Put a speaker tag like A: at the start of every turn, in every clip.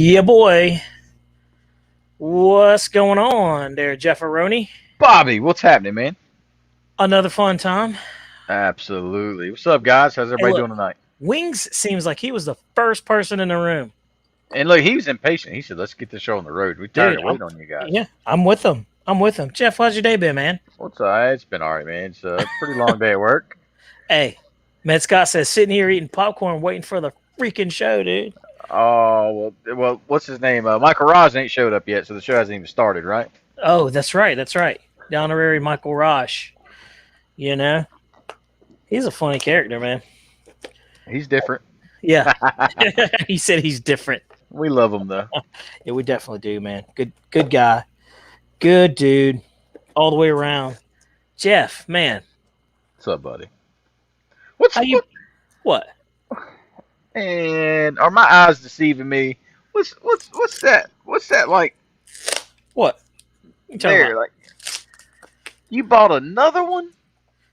A: Yeah, boy. What's going on there, Jefferoni?
B: Bobby, what's happening, man?
A: Another fun time.
B: Absolutely. What's up, guys? How's
A: Hey,
B: everybody
A: look,
B: doing tonight?
A: Wings seems like he was the first person in the room.
B: And look, he was impatient. He said, "Let's get this show on the road. We're tired
A: Dude,
B: of waiting on you guys."
A: I'm with him. I'm with him. Jeff, how's your day been, man?
B: What's It's been all right, man. It's a pretty long day at work.
A: Hey, Med Scott says sitting here eating popcorn waiting for the freaking show, dude.
B: Oh well. What's his name? Michael Roz ain't showed up yet, so the show hasn't even started, right?
A: Oh, that's right. That's right. The honorary Michael Rosh. You know, he's a funny character, man.
B: He's different.
A: Yeah. He said he's different.
B: We love him though.
A: Yeah, we definitely do, man. Good guy. Good dude. All the way around. Jeff, man.
B: What's up, buddy? What's
A: How you what?
B: and are my eyes deceiving me? What's that? What's that like
A: What? You talking
B: there?
A: about?
B: Like you bought another one?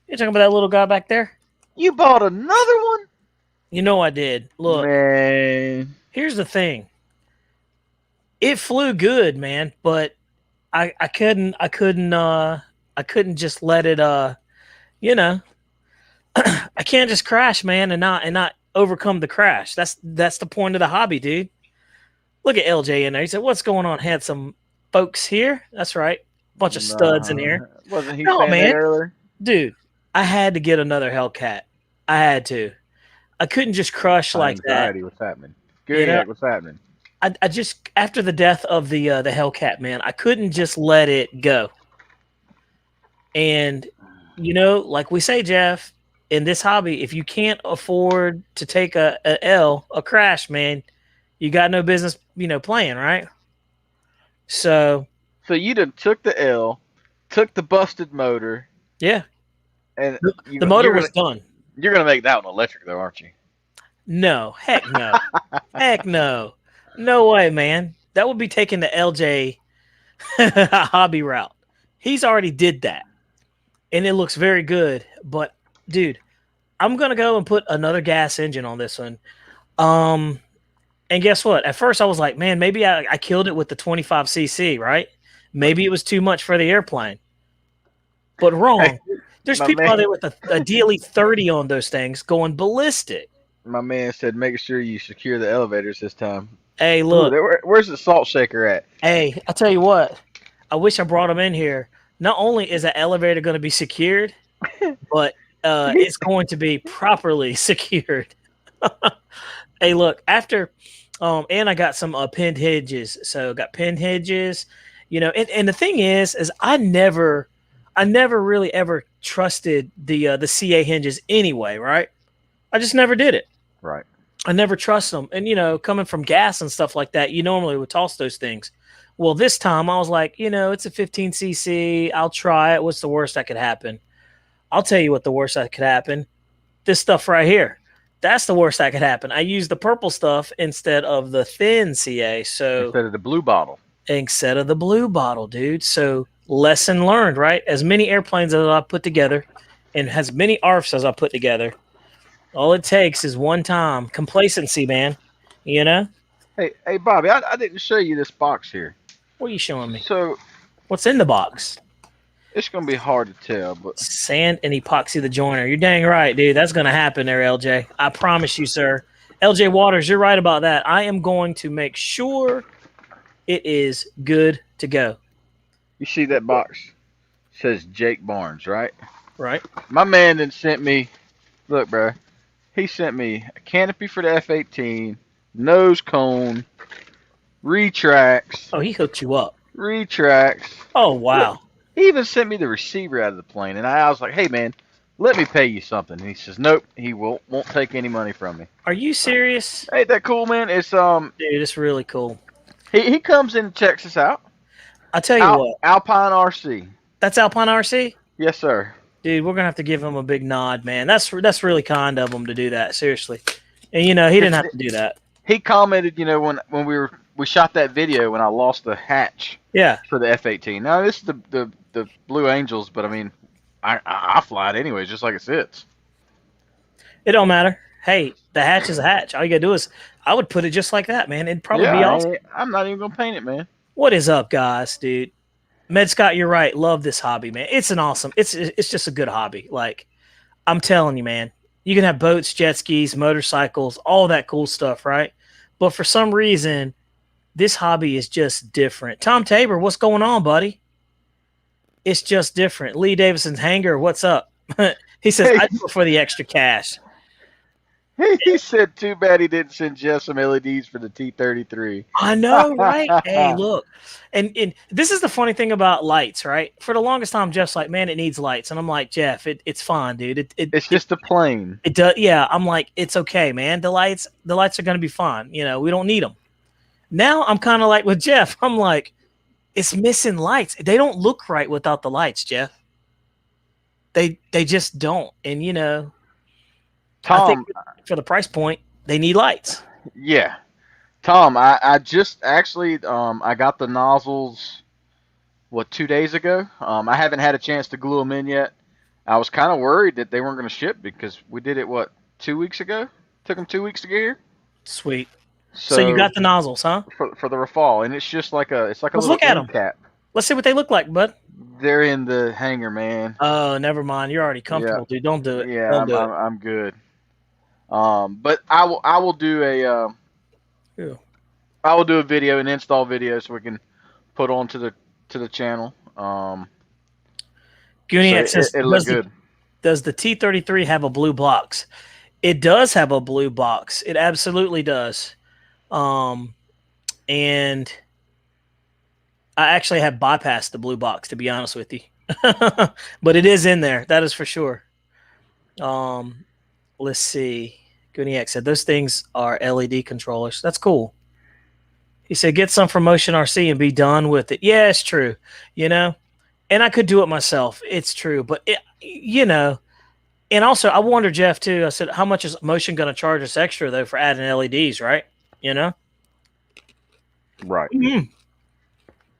A: You talking about that little guy back there?
B: You bought another one?
A: You know I did. Look,
B: Man.
A: here's the thing. It flew good, man, but I couldn't just let it you know I can't just crash, man, and not overcome the crash. That's the point of the hobby, dude. Look at LJ in there. He said, "What's going on? Had some folks here." That's right. Bunch of studs in here.
B: Wasn't he
A: No,
B: saying that
A: man.
B: earlier?
A: Dude, I had to get another Hellcat. I had to. I couldn't just crush like that.
B: Anxiety, what's happening?
A: You know,
B: What's happening?
A: I just after the death of the Hellcat, man, I couldn't just let it go. And like we say, Jeff, in this hobby, if you can't afford to take a crash, man, you got no business, playing, right? So
B: So you done took the L, took the busted motor,
A: yeah,
B: and
A: the motor was done.
B: you're gonna make that one electric though, aren't you?
A: No, heck no, heck no, no way, man. That would be taking the LJ hobby route. He's already did that, and it looks very good. But dude, I'm gonna go and put another gas engine on this one. And guess what? At first, I was like, man, maybe I killed it with the 25cc, right? Maybe it was too much for the airplane. But wrong.
B: Hey,
A: There's
B: my
A: people
B: man,
A: out there with a DLE 30 on those things going ballistic.
B: my man said, make sure you secure the elevators this time.
A: Hey,
B: Ooh,
A: look.
B: where's the salt shaker at?
A: Hey, I'll tell you what. I wish I brought him in here. Not only is the elevator going to be secured, but it's going to be properly secured. Hey, look, after and I got some pinned hinges. So got pinned hinges, and the thing is I never really ever trusted the CA hinges anyway, right? I just never did it.
B: Right.
A: I never trust them. And coming from gas and stuff like that, you normally would toss those things. Well, this time I was like, it's a 15cc. I'll try it. What's the worst that could happen? I'll tell you what the worst that could happen. This stuff right here. That's the worst that could happen. I used the purple stuff instead of the thin CA. So
B: Instead of the blue bottle.
A: instead of the blue bottle, dude. So lesson learned, right? As many airplanes as I put together and as many ARFs as I put together, all it takes is one time. Complacency, man.
B: Hey, Bobby, I didn't show you this box here.
A: What are you showing me?
B: So
A: What's in the box?
B: it's gonna be hard to tell, but
A: Sand and epoxy the joiner. You're dang right, dude. That's going to happen there, LJ. I promise you, sir. LJ Waters, you're right about that. I am going to make sure it is good to go.
B: you see that box? It says Jake Barnes, right?
A: Right?
B: My man then sent me. Look, bro. He sent me a canopy for the F-18, nose cone, retracts,
A: Oh, he hooked you up.
B: retracts.
A: Oh,
B: Look,
A: wow.
B: he even sent me the receiver out of the plane, and I was like, "Hey, man, let me pay you something." And he says, "Nope, he won't take any money from me."
A: Are you serious?
B: Ain't that cool, man? It's
A: Dude, it's really cool.
B: he comes in and checks us out.
A: I'll tell you what.
B: Alpine RC.
A: That's Alpine RC?
B: Yes, sir.
A: Dude, we're going to have to give him a big nod, man. That's really kind of him to do that, seriously. And, he didn't have to do that.
B: He commented, when we shot that video when I lost the hatch.
A: Yeah.
B: For the F-18. Now this is the Blue Angels, but I mean, I fly it anyways, just like it sits.
A: It don't matter. Hey, the hatch is a hatch. All you got to do is I would put it just like that, man. It'd probably
B: Yeah,
A: be awesome.
B: I'm not even gonna paint it, man.
A: What is up, guys, dude? Med Scott, you're right. Love this hobby, man. It's an awesome. It's just a good hobby. Like I'm telling you, man. You can have boats, jet skis, motorcycles, all that cool stuff, right? But for some reason, this hobby is just different. Tom Tabor, what's going on, buddy? It's just different. Lee Davidson's hanger, what's up? He says,
B: Hey,
A: I do it for the extra cash.
B: he said, "Too bad he didn't send Jeff some LEDs for the T33."
A: I know, right? Hey, look. And this is the funny thing about lights, right? For the longest time, Jeff's like, man, it needs lights. And I'm like, Jeff, it's fine, dude.
B: It's just a plane.
A: It does. Yeah, I'm like, it's okay, man. The lights are going to be fine. You know, we don't need them. Now I'm kind of like with Jeff. I'm like, it's missing lights. They don't look right without the lights, Jeff. They just don't. And you know, I think
B: Tom,
A: for the price point, they need lights.
B: yeah. Tom, I just actually I got the nozzles 2 days ago. I haven't had a chance to glue them in yet. I was kind of worried that they weren't going to ship because we did it 2 weeks ago. Took them 2 weeks to get here.
A: Sweet. So you got the nozzles, huh?
B: For the Rafale, and it's just like a
A: Let's
B: little
A: look at
B: end
A: them.
B: cap.
A: Let's see what they look like, bud.
B: They're in the hangar, man.
A: Oh, never mind. You're already comfortable, dude. Don't do it.
B: Yeah,
A: Don't do it.
B: I'm good. But I will do a
A: Yeah.
B: I will do a video, an install video, so we can put on to the channel.
A: Gooniac says,
B: it'll look good.
A: Does the T33 have a blue box? It does have a blue box. It absolutely does. And I actually have bypassed the blue box, to be honest with you. But it is in there. That is for sure. Let's see. Gooniac said, those things are LED controllers. That's cool. He said, get some from Motion RC and be done with it. Yeah, it's true. You know, and I could do it myself. It's true. But, you know, and also I wonder, Jeff, too, I said, how much is Motion going to charge us extra, though, for adding LEDs, right? You know?
B: Right.
A: Mm-hmm.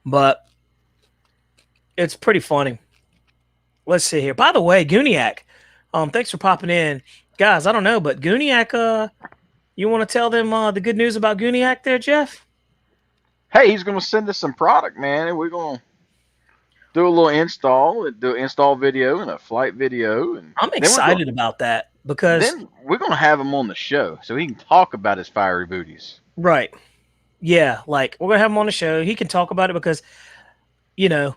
A: But it's pretty funny. Let's see here. By the way, Gooniac, thanks for popping in. Guys, I don't know, but Gooniac, you want to tell them the good news about Gooniac there, Jeff?
B: Hey, he's gonna send us some product, man, and we're gonna do a little install, and do an install video and a flight video, and
A: I'm excited about that because
B: then we're gonna have him on the show so he can talk about his fiery booties.
A: right, yeah, like we're gonna have him on the show. He can talk about it because, you know,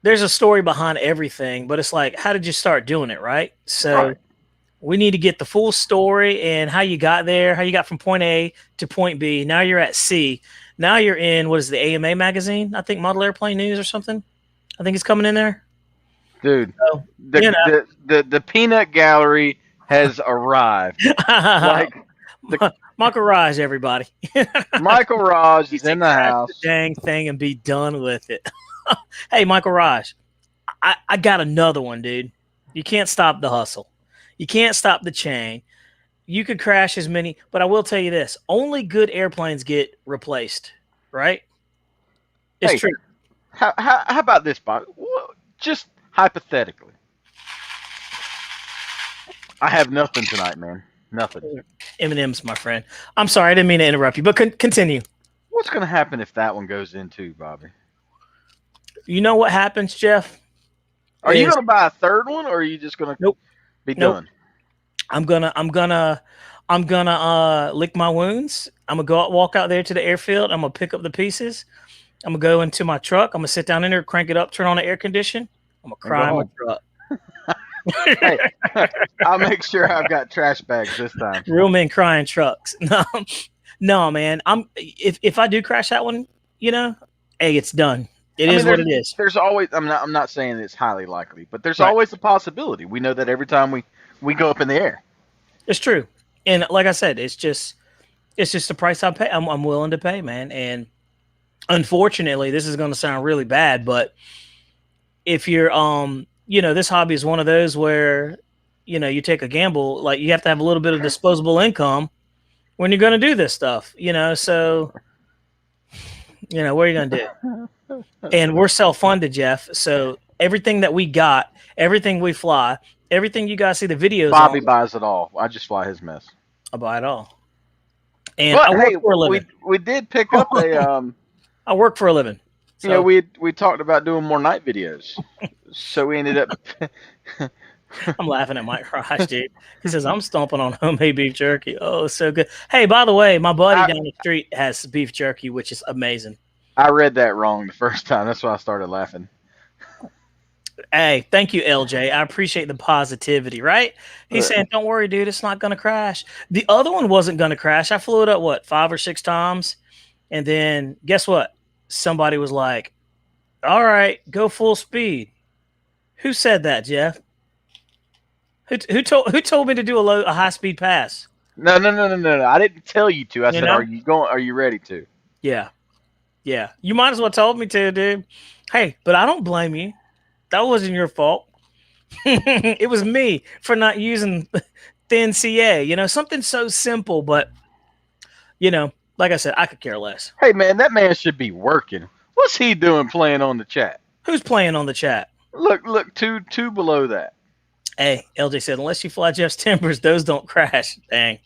A: there's a story behind everything, but it's like, how did you start doing it, right? So we need to get the full story and how you got there, how you got from point A to point B. Now you're at C. Now you're in, what is the AMA magazine? I think Model Airplane News or something. I think it's coming in there.
B: Dude,
A: So,
B: the peanut gallery has arrived. Like
A: Michael Raj, everybody.
B: Michael Raj is in the house.
A: The dang thing and be done with it. Hey, Michael Raj, I got another one, dude. You can't stop the hustle. You can't stop the chain. You could crash as many, but I will tell you this: only good airplanes get replaced, right? It's true.
B: How about this, Bob? Just hypothetically, I have nothing tonight, man. Nothing.
A: M&M's, my friend. I'm sorry, I didn't mean to interrupt you, but continue.
B: What's going to happen if that one goes in too, Bobby?
A: You know what happens, Jeff?
B: Are you going to buy a third one, or are you just going to be done?
A: I'm gonna lick my wounds. I'm gonna walk out there to the airfield. I'm gonna pick up the pieces. I'm gonna go into my truck. I'm gonna sit down in there, crank it up, turn on the air condition. I'm gonna cry in my truck.
B: Hey, I'll make sure I've got trash bags this time.
A: Real men crying trucks. No, man. If I do crash that one, you know, hey, it's done. It is what it is.
B: There's always. I'm not saying it's highly likely, but there's always a possibility. We know that every time we go up in the air.
A: It's true, and like I said, it's just the price I pay. I'm willing to pay, man. And unfortunately, this is going to sound really bad, but if you're you know, this hobby is one of those where, you know, you take a gamble. Like you have to have a little bit of disposable income when you're going to do this stuff. You know, so you know, what are you going to do? And we're self-funded, Jeff. So everything that we got, everything we fly. Everything you guys see the videos
B: Bobby
A: on,
B: buys it all. I just fly his mess.
A: I buy it all. And
B: But
A: I work
B: hey,
A: for a living.
B: we did pick up a
A: I work for a living.
B: you know,
A: So
B: we talked about doing more night videos, so we ended up.
A: I'm laughing at Mike Raj, dude. He says, I'm stomping on homemade beef jerky. Oh, so good. Hey, by the way, my buddy
B: I
A: down the street has beef jerky, which is amazing.
B: I read that wrong the first time. That's why I started laughing.
A: Hey, thank you, LJ. I appreciate the positivity, right? He's
B: Uh,
A: saying, don't worry, dude, it's not going to crash. The other one wasn't going to crash. I flew it up, what, 5 or 6 times? And then guess what? Somebody was like, all right, go full speed. Who said that, Jeff? Who told me to do a high speed pass?
B: no. I didn't tell you to. I
A: You
B: said, are
A: know?
B: you going? Are you ready to?
A: Yeah. Yeah. You might as well told me to, dude. Hey, but I don't blame you. That wasn't your fault. It was me for not using thin CA. Something so simple, but like I said, I could care less.
B: Hey man, that man should be working. What's he doing playing on the chat?
A: Who's playing on the chat?
B: Look, two below that.
A: Hey, LJ said, unless you fly Jeff's timbers, those don't crash. Dang.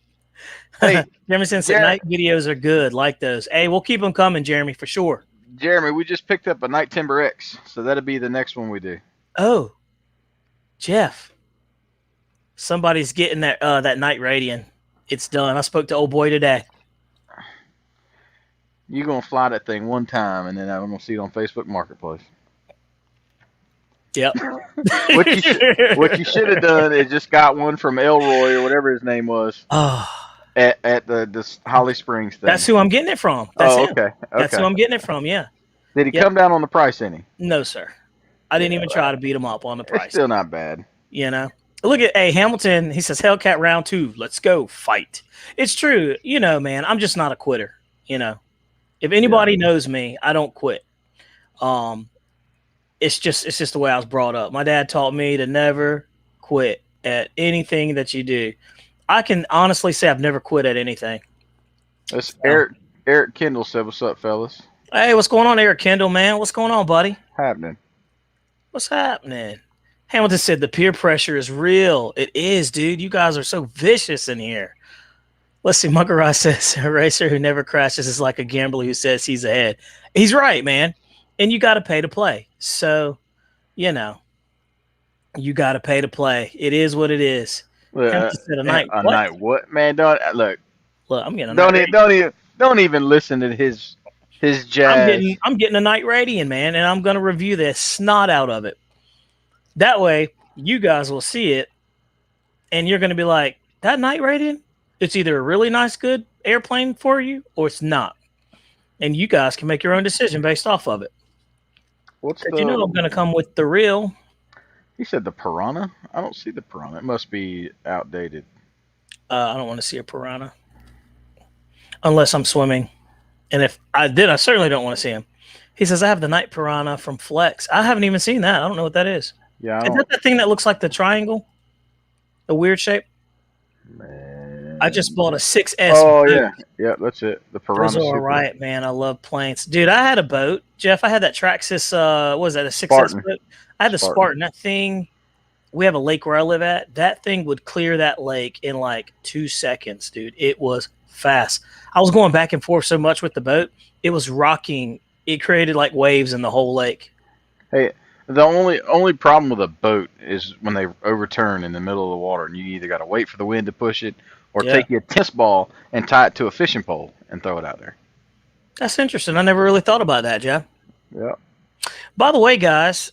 B: Hey,
A: Jeremy said night videos are good, like those. Hey, we'll keep them coming, Jeremy, for sure.
B: Jeremy, we just picked up a Night Timber X, so that'll be the next one we do.
A: Oh, Jeff, somebody's getting that night radian. It's done. I spoke to old boy today.
B: You're gonna fly that thing one time, and then I'm gonna see it on Facebook Marketplace.
A: Yep.
B: What you should have done is just got one from Elroy or whatever his name was
A: Oh,
B: at this Holly Springs thing.
A: that's who I'm getting it from. That's him.
B: Okay.
A: That's who I'm getting it from. Yeah.
B: Did he
A: Yep.
B: come down on the price any?
A: No, sir. I didn't even try to beat him up on the price.
B: It's still not bad.
A: Look at Hamilton. He says Hellcat round 2. Let's go fight. It's true. Man, I'm just not a quitter. If anybody knows me, I don't quit. It's just the way I was brought up. My dad taught me to never quit at anything that you do. I can honestly say I've never quit at anything.
B: That's Eric Kendall said, "What's up, fellas?
A: Hey, what's going on, Eric Kendall, man? What's going on, buddy?
B: Happening."
A: What's happening? Hamilton said the peer pressure is real. It is, dude. You guys are so vicious in here. Let's see. Muckarai says a racer who never crashes is like a gambler who says he's ahead. He's right, man. And you got to pay to play. So, you got to pay to play. It is what it is.
B: Said
A: a night
B: what? Man, don't look.
A: Look, I'm getting
B: don't even listen to his jazz.
A: I'm getting a night radian, man, and I'm going to review this snot out of it. That way, you guys will see it, and you're going to be like, that night radian, it's either a really nice, good airplane for you, or it's not. And you guys can make your own decision based off of it. I'm going to come with the real.
B: He said the Piranha? I don't see the Piranha. It must be outdated.
A: I don't want to see a Piranha. Unless I'm swimming. And if I did, I certainly don't want to see him. He says, I have the night Piranha from Flex. I haven't even seen that. I don't know what that is.
B: Yeah.
A: Is that the thing that looks like the triangle? The weird shape?
B: Man.
A: I just bought a 6S.
B: Oh, boat. Yeah, that's it. The Piranha.
A: Those are all right, man. I love planes. Dude, I had a boat. Jeff, I had that Traxxas, what was that, a 6S boat? I had the Spartan. That thing, we have a lake where I live at. That thing would clear that lake in like 2 seconds, dude. It was fast. I was going back and forth so much with the boat. It was rocking. It created like waves in the whole lake.
B: Hey, the only problem with a boat is when they overturn in the middle of the water, and you either got to wait for the wind to push it or take your tennis ball and tie it to a fishing pole and throw it out there.
A: That's interesting. I never really thought about that, Jeff.
B: Yeah.
A: By the way, guys,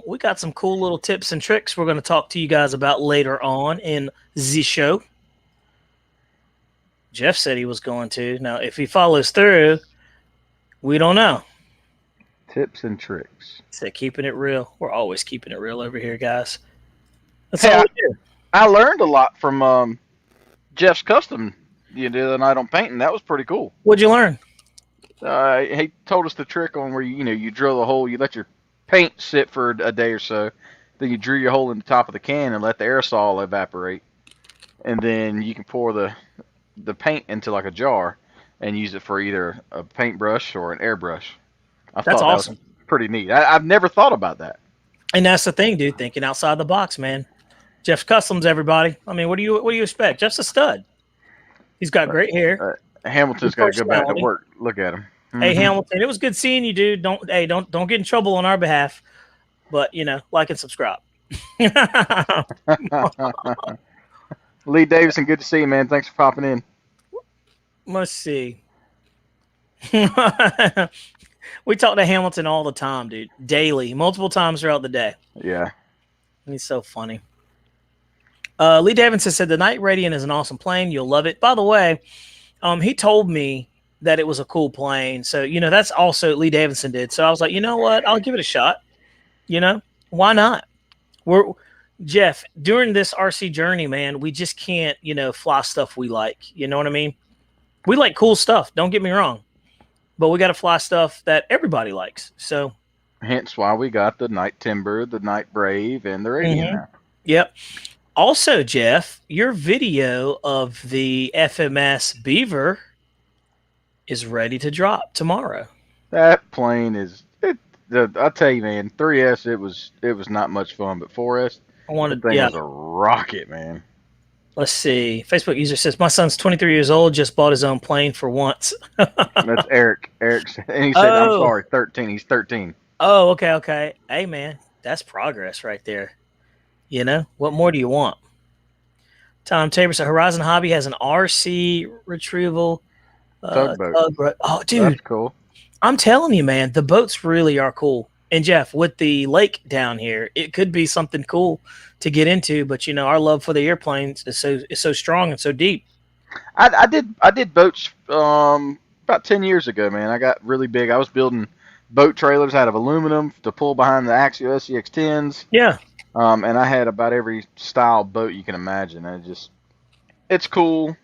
A: we got some cool little tips and tricks we're going to talk to you guys about later on in the show. Jeff said he was going to. Now, if he follows through, we don't know.
B: Tips and tricks.
A: He said keeping it real. We're always keeping it real over here, guys. That's all we do.
B: I learned a lot from Jeff's custom the other night on painting. That was pretty cool.
A: What'd you learn?
B: He told us the trick on where you drill the hole, you let your paint sit for a day or so, then you drill your hole in the top of the can and let the aerosol evaporate, and then you can pour the paint into like a jar and use it for either a paintbrush or an airbrush.
A: That's awesome.
B: That was pretty neat. I've never thought about that.
A: And that's the thing, dude. Thinking outside the box, man. Jeff's Customs, everybody. I mean, what do you expect? Jeff's a stud. He's got great hair.
B: Hamilton's got to go back to
A: personality.
B: work. Look at him.
A: Hey Hamilton, it was good seeing you, dude. Don't get in trouble on our behalf, but like and subscribe.
B: Lee Davison, good to see you, man. Thanks for popping in.
A: Let's see. We talk to Hamilton all the time, dude. Daily, multiple times throughout the day.
B: Yeah.
A: He's so funny. Lee Davidson said the Night Radiant is an awesome plane. You'll love it. By the way, he told me that it was a cool plane. So, that's also Lee Davidson did. So I was like, you know what? I'll give it a shot. Why not? Jeff, during this RC journey, man, we just can't, fly stuff we like. You know what I mean? We like cool stuff. Don't get me wrong. But we got to fly stuff that everybody likes. So,
B: hence why we got the Night Timber, the Night Brave, and the Radiant now.
A: Yep. Also, Jeff, your video of the FMS Beaver is ready to drop tomorrow.
B: That plane is. I'll tell you, man. 3S, it was not much fun, but 4S, that thing was a rocket, man.
A: Let's see. Facebook user says my son's 23 years old, just bought his own plane for once.
B: That's Eric. Eric, and he said, "I'm sorry, 13. He's 13."
A: Oh, okay. Hey, man, that's progress right there. What more do you want? Tom Tabor said Horizon Hobby has an RC retrieval
B: tugboat.
A: Oh, dude,
B: that's cool.
A: I'm telling you, man, the boats really are cool. And Jeff, with the lake down here, it could be something cool to get into. But our love for the airplanes is so strong and so deep.
B: I did boats about 10 years ago, man. I got really big. I was building boat trailers out of aluminum to pull behind the Axial SCX10s.
A: Yeah.
B: And I had about every style boat you can imagine. It's cool,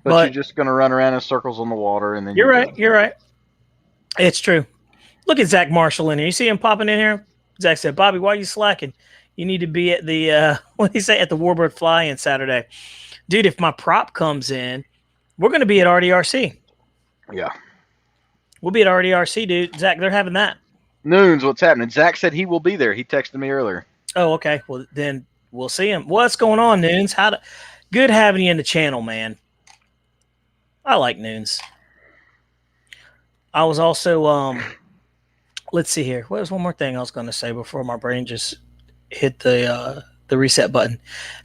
B: but you're just gonna run around in circles on the water, and then
A: you're right. You're right. It's true. Look at Zach Marshall in here. You see him popping in here? Zach said, "Bobby, why are you slacking? You need to be at the what do you say, at the Warbird Fly-In Saturday, dude. If my prop comes in, we're gonna be at RDRC.
B: Yeah,
A: we'll be at RDRC, dude. Zach, they're having that.
B: Noons, what's happening? Zach said he will be there. He texted me earlier.
A: Oh, okay. Well, then we'll see him. What's going on, Noons? Good having you in the channel, man. I like Noons. I was also let's see here. What was one more thing I was going to say before my brain just hit the reset button?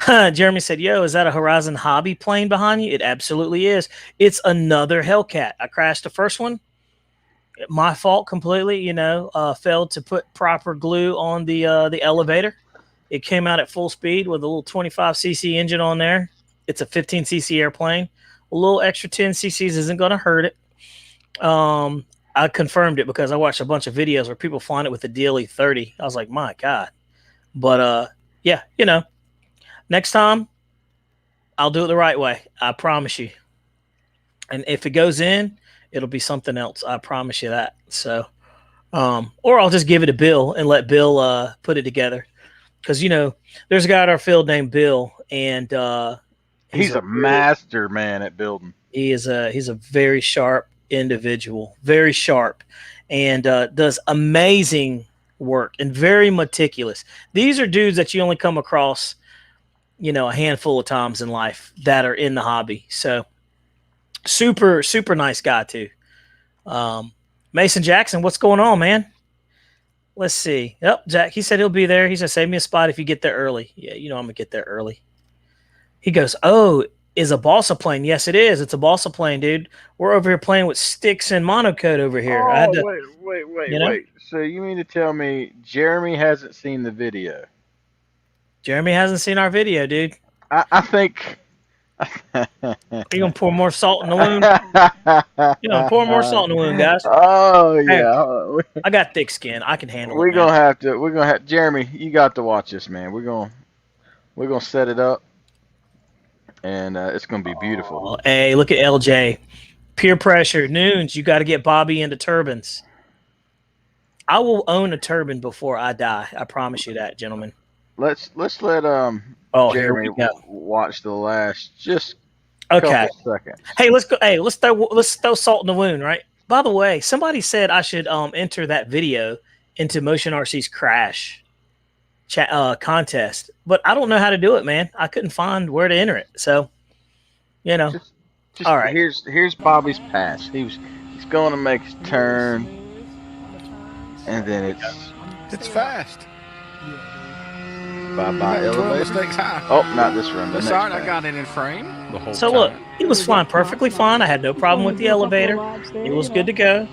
A: Jeremy said, "Yo, is that a Horizon Hobby plane behind you?" It absolutely is. It's another Hellcat. I crashed the first one. My fault completely, failed to put proper glue on the elevator. It came out at full speed with a little 25cc engine on there. It's a 15cc airplane. A little extra 10 cc's isn't going to hurt it. I confirmed it because I watched a bunch of videos where people flying it with the DLE 30. I was like, my God. But yeah, next time I'll do it the right way. I promise you. And if it goes in, it'll be something else. I promise you that. So, or I'll just give it to Bill and let Bill put it together. Because, there's a guy at our field named Bill, and
B: he's a master, man, at building.
A: He's a very sharp individual, very sharp, and does amazing work and very meticulous. These are dudes that you only come across, a handful of times in life that are in the hobby. So, super, super nice guy too. Mason Jackson, what's going on, man? Let's see. Yep, Jack, he said he'll be there. He said, save me a spot if you get there early. Yeah, I'm going to get there early. He goes, oh, is a balsa plane? Yes, it is. It's a balsa plane, dude. We're over here playing with sticks and monocode over here.
B: Oh, wait. So you mean to tell me Jeremy hasn't seen the video?
A: Jeremy hasn't seen our video, dude.
B: I think...
A: You gonna pour more salt in the wound? Pour more salt in the wound, guys.
B: Oh yeah,
A: hey, I got thick skin. I can handle it.
B: We're gonna have Jeremy. You got to watch this, man. We're gonna set it up, and it's gonna be beautiful.
A: Oh, hey, look at LJ. Peer pressure, Noons. You got to get Bobby into turbines. I will own a turbine before I die. I promise you that, gentlemen.
B: Let's let Jeremy watch the last couple seconds.
A: Hey, let's go. Hey, let's throw salt in the wound, right? By the way, somebody said I should enter that video into Motion RC's crash contest, but I don't know how to do it, man. I couldn't find where to enter it, so
B: Just
A: All right.
B: here's Bobby's pass. He's going to make his turn, and then
C: It's fast.
B: bye
C: You
B: bye
C: got 12
B: elevator.
C: mistakes high.
B: Oh, not this run. The
C: That's
B: next
C: all right. I
B: pass.
C: got it in frame the whole
A: So
C: time.
A: look, it was flying perfectly fine. I had no problem with the elevator. It was good to go.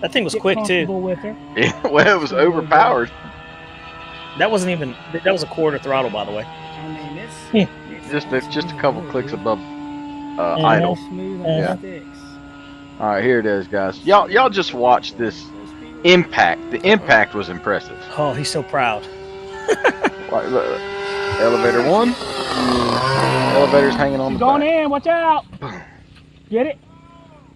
A: That thing was quick too.
D: With her.
B: Yeah, well, it was overpowered.
A: That wasn't even. That was a quarter throttle, by the way.
D: I mean, it's
B: Just a couple clicks above
A: Mhm.
B: idle.
D: smooth on
B: Yeah.
D: the sticks.
B: All right, here it is, guys. Y'all just watch this impact. The impact was impressive.
A: Oh, he's so proud.
B: Like, look, elevator 1. Elevator's hanging on
D: She's
B: the
D: going
B: back.
D: in. Watch out.
B: Boom.
D: Get it?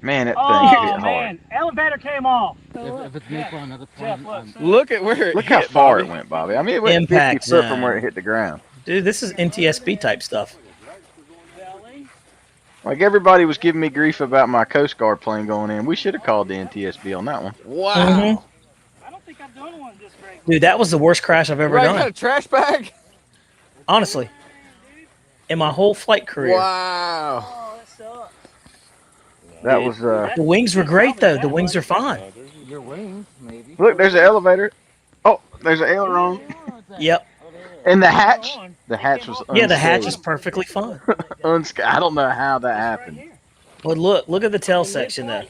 B: Man, that thing
D: Oh
B: hit hard.
D: man, elevator came off.
E: If it's new for another plane,
C: Look at where it
B: Look
C: hit,
B: how far
C: Bobby.
B: it went, Bobby. I mean, it went
A: Impact
B: 50 foot from where
A: zone.
B: it hit the ground.
A: Dude, this is NTSB type stuff.
B: Like, everybody was giving me grief about my Coast Guard plane going in. We should have called the NTSB on that one.
C: Wow.
A: Mhm.
D: I don't think I've done one this great.
A: Dude, that was the worst crash I've ever
C: Right,
A: done.
C: got a trash bag?
A: Honestly, in my whole flight career.
C: Wow.
D: Oh, that sucks.
B: That was,
A: The wings were great though. The wings are fine.
E: your wings, maybe.
B: look, there's an elevator. Oh, there's an aileron.
A: Yep.
B: And the hatch. The hatch was unscathed.
A: Yeah, the hatch is perfectly fine.
B: Unscathed. I don't know how that happened.
A: But look at the tail section though.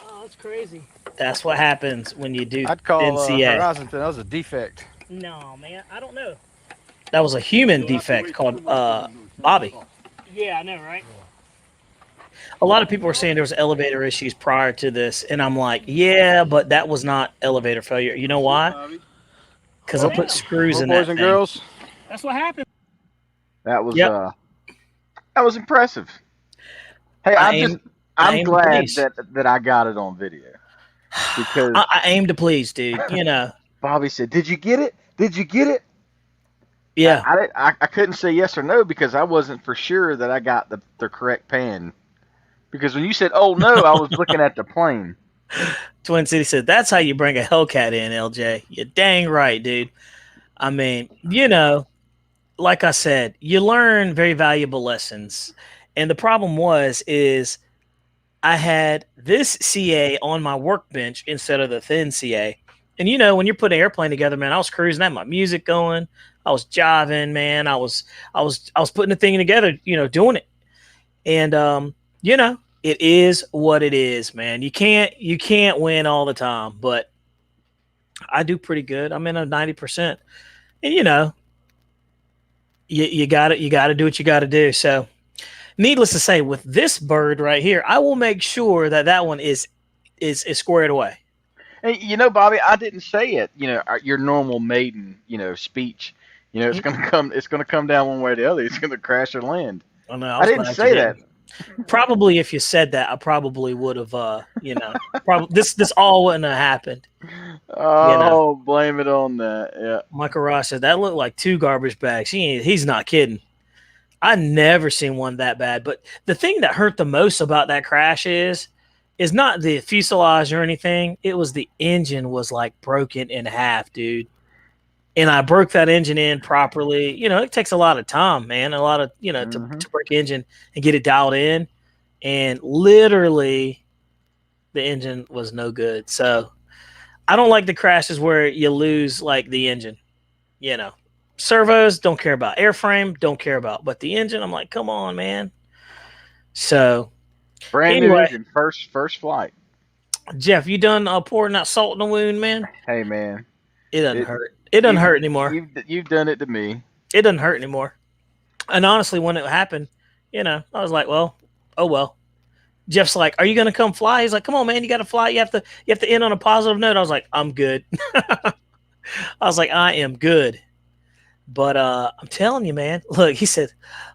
D: Oh, that's crazy.
A: That's what happens when you do
C: I'd call
A: NCA.
C: Horizon that was a defect.
D: No, man, I don't know.
A: That was a human defect called Bobby.
D: Yeah, I know, right?
A: A lot of people were saying there was elevator issues prior to this, and I'm like, yeah, but that was not elevator failure. You know why? Because I put screws in that
C: Boys and
A: thing.
C: girls.
D: That's what happened.
B: That was
A: Yep.
B: that was impressive. Hey, I'm
A: aim to
B: glad
A: please.
B: that I got it on video because
A: I aim to please, dude. You know.
B: Bobby said, "Did you get it? Did you get it?"
A: Yeah.
B: I couldn't say yes or no because I wasn't for sure that I got the correct pan. Because when you said, "Oh no," I was looking at the plane.
A: Twin City said, that's how you bring a Hellcat in, LJ. You're dang right, dude. I mean, you know, like I said, you learn very valuable lessons. And the problem is I had this CA on my workbench instead of the thin CA. And you know, when you're putting an airplane together, man, I was cruising, I had my music going, I was jiving, man. I was putting the thing together, you know, doing it. And you know, it is what it is, man. You can't win all the time, but I do pretty good. I'm in a 90%. And you know, you got to do what you got to do. So, needless to say, with this bird right here, I will make sure that one is squared away.
B: Hey, you know, Bobby, I didn't say it. You know, your normal maiden, speech. You know, it's gonna come down one way or the other. It's gonna crash or land.
A: Oh, no,
B: I didn't say that.
A: Probably if you said that, I probably would have, probably this all wouldn't have happened.
B: Oh, blame it on that. Yeah.
A: Michael Ross said that looked like 2 garbage bags. He's not kidding. I never seen one that bad. But the thing that hurt the most about that crash is not the fuselage or anything. It was the engine was like broken in half, dude. And I broke that engine in properly. You know, it takes a lot of time, man. A lot of, to break engine and get it dialed in. And literally the engine was no good. So I don't like the crashes where you lose like the engine. You know, servos, don't care about. Airframe, don't care about. But the engine, I'm like, come on, man. So
B: brand new engine, first flight.
A: Jeff, you done pouring that salt in the wound, man?
B: Hey, man.
A: It doesn't hurt. It doesn't hurt anymore.
B: You've done it to me.
A: It doesn't hurt anymore. And honestly, when it happened, I was like, well, oh well. Jeff's like, are you gonna come fly? He's like, come on, man, you gotta fly. You have to end on a positive note. I was like, I'm good. I was like, I am good. But I'm telling you, man, look, he said,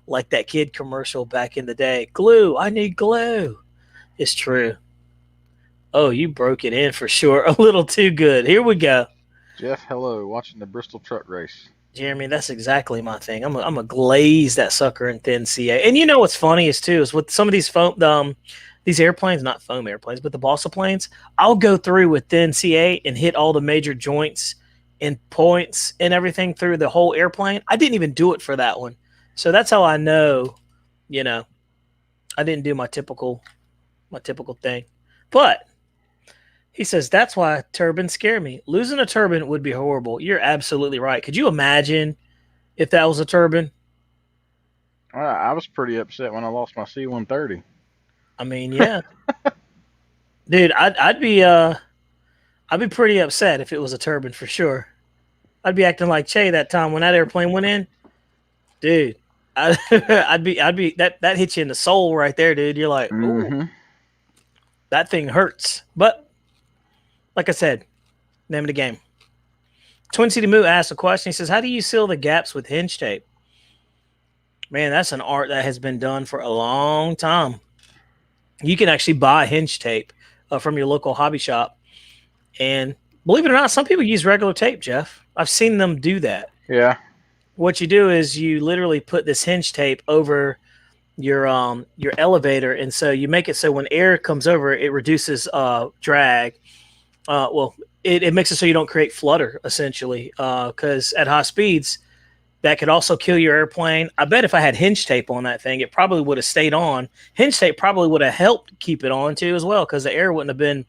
A: like that kid commercial back in the day, glue, I need glue. It's true. Oh, you broke it in for sure. A little too good. Here we go.
B: Jeff, hello, watching the Bristol truck race.
A: Jeremy, that's exactly my thing. I'm a glaze that sucker in thin CA. And you know what's funny is with some of these these airplanes, not foam airplanes, but the balsa planes, I'll go through with thin CA and hit all the major joints and points and everything through the whole airplane. I didn't even do it for that one. So that's how I know, I didn't do my typical thing. But he says that's why turbans scare me. Losing a turban would be horrible. You're absolutely right. Could you imagine if that was a turban?
B: I was pretty upset when I lost my C-130.
A: I mean, yeah, dude, I'd be pretty upset if it was a turban for sure. I'd be acting like Che that time when that airplane went in, dude. I'd be that hits you in the soul right there, dude. You're like, ooh,
B: Mm-hmm.
A: that thing hurts. But like I said, name of the game. Twin City Moo asks a question. He says, "How do you seal the gaps with hinge tape?" Man, that's an art that has been done for a long time. You can actually buy hinge tape from your local hobby shop, and believe it or not, some people use regular tape. Jeff, I've seen them do that.
B: Yeah.
A: What you do is you literally put this hinge tape over your elevator, and so you make it so when air comes over, it reduces drag. Well, it makes it so you don't create flutter essentially, because at high speeds that could also kill your airplane. I bet if I had hinge tape on that thing, it probably would have stayed on. Hinge tape probably would have helped keep it on too as well, because the air wouldn't have been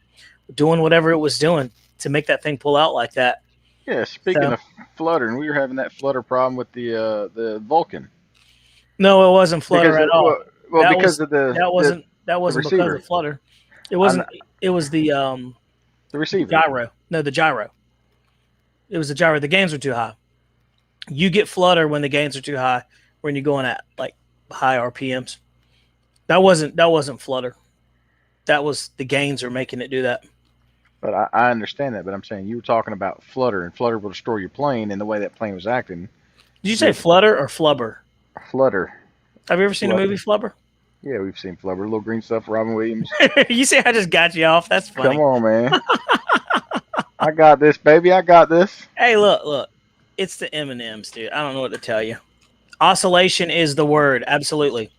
A: doing whatever it was doing to make that thing pull out like that.
B: Yeah. Speaking
A: So
B: of fluttering, we were having that flutter problem with the Vulcan
A: no, it wasn't
B: because
A: flutter at all. That
B: because
A: was
B: of
A: that wasn't because
B: receiver.
A: of flutter. It wasn't. It was
B: the
A: the
B: receiver.
A: gyro. No, the gyro. It was the gyro. The gains were too high. You get flutter when the gains are too high, when you're going at like high RPMs. That wasn't flutter. That was the gains are making it do that.
B: But I understand that. But I'm saying you were talking about flutter, and flutter will destroy your plane, and the way that plane was acting.
A: Did you say flutter or flubber?
B: Flutter.
A: Have you ever seen a
B: Flutter.
A: movie Flubber?
B: Yeah, we've seen Flubber, little green stuff, Robin Williams.
A: You see, I just got you off. That's funny.
B: Come on, man. I got this, baby. I got this.
A: Hey, look. It's the M&Ms, dude. I don't know what to tell you. Oscillation is the word. Absolutely.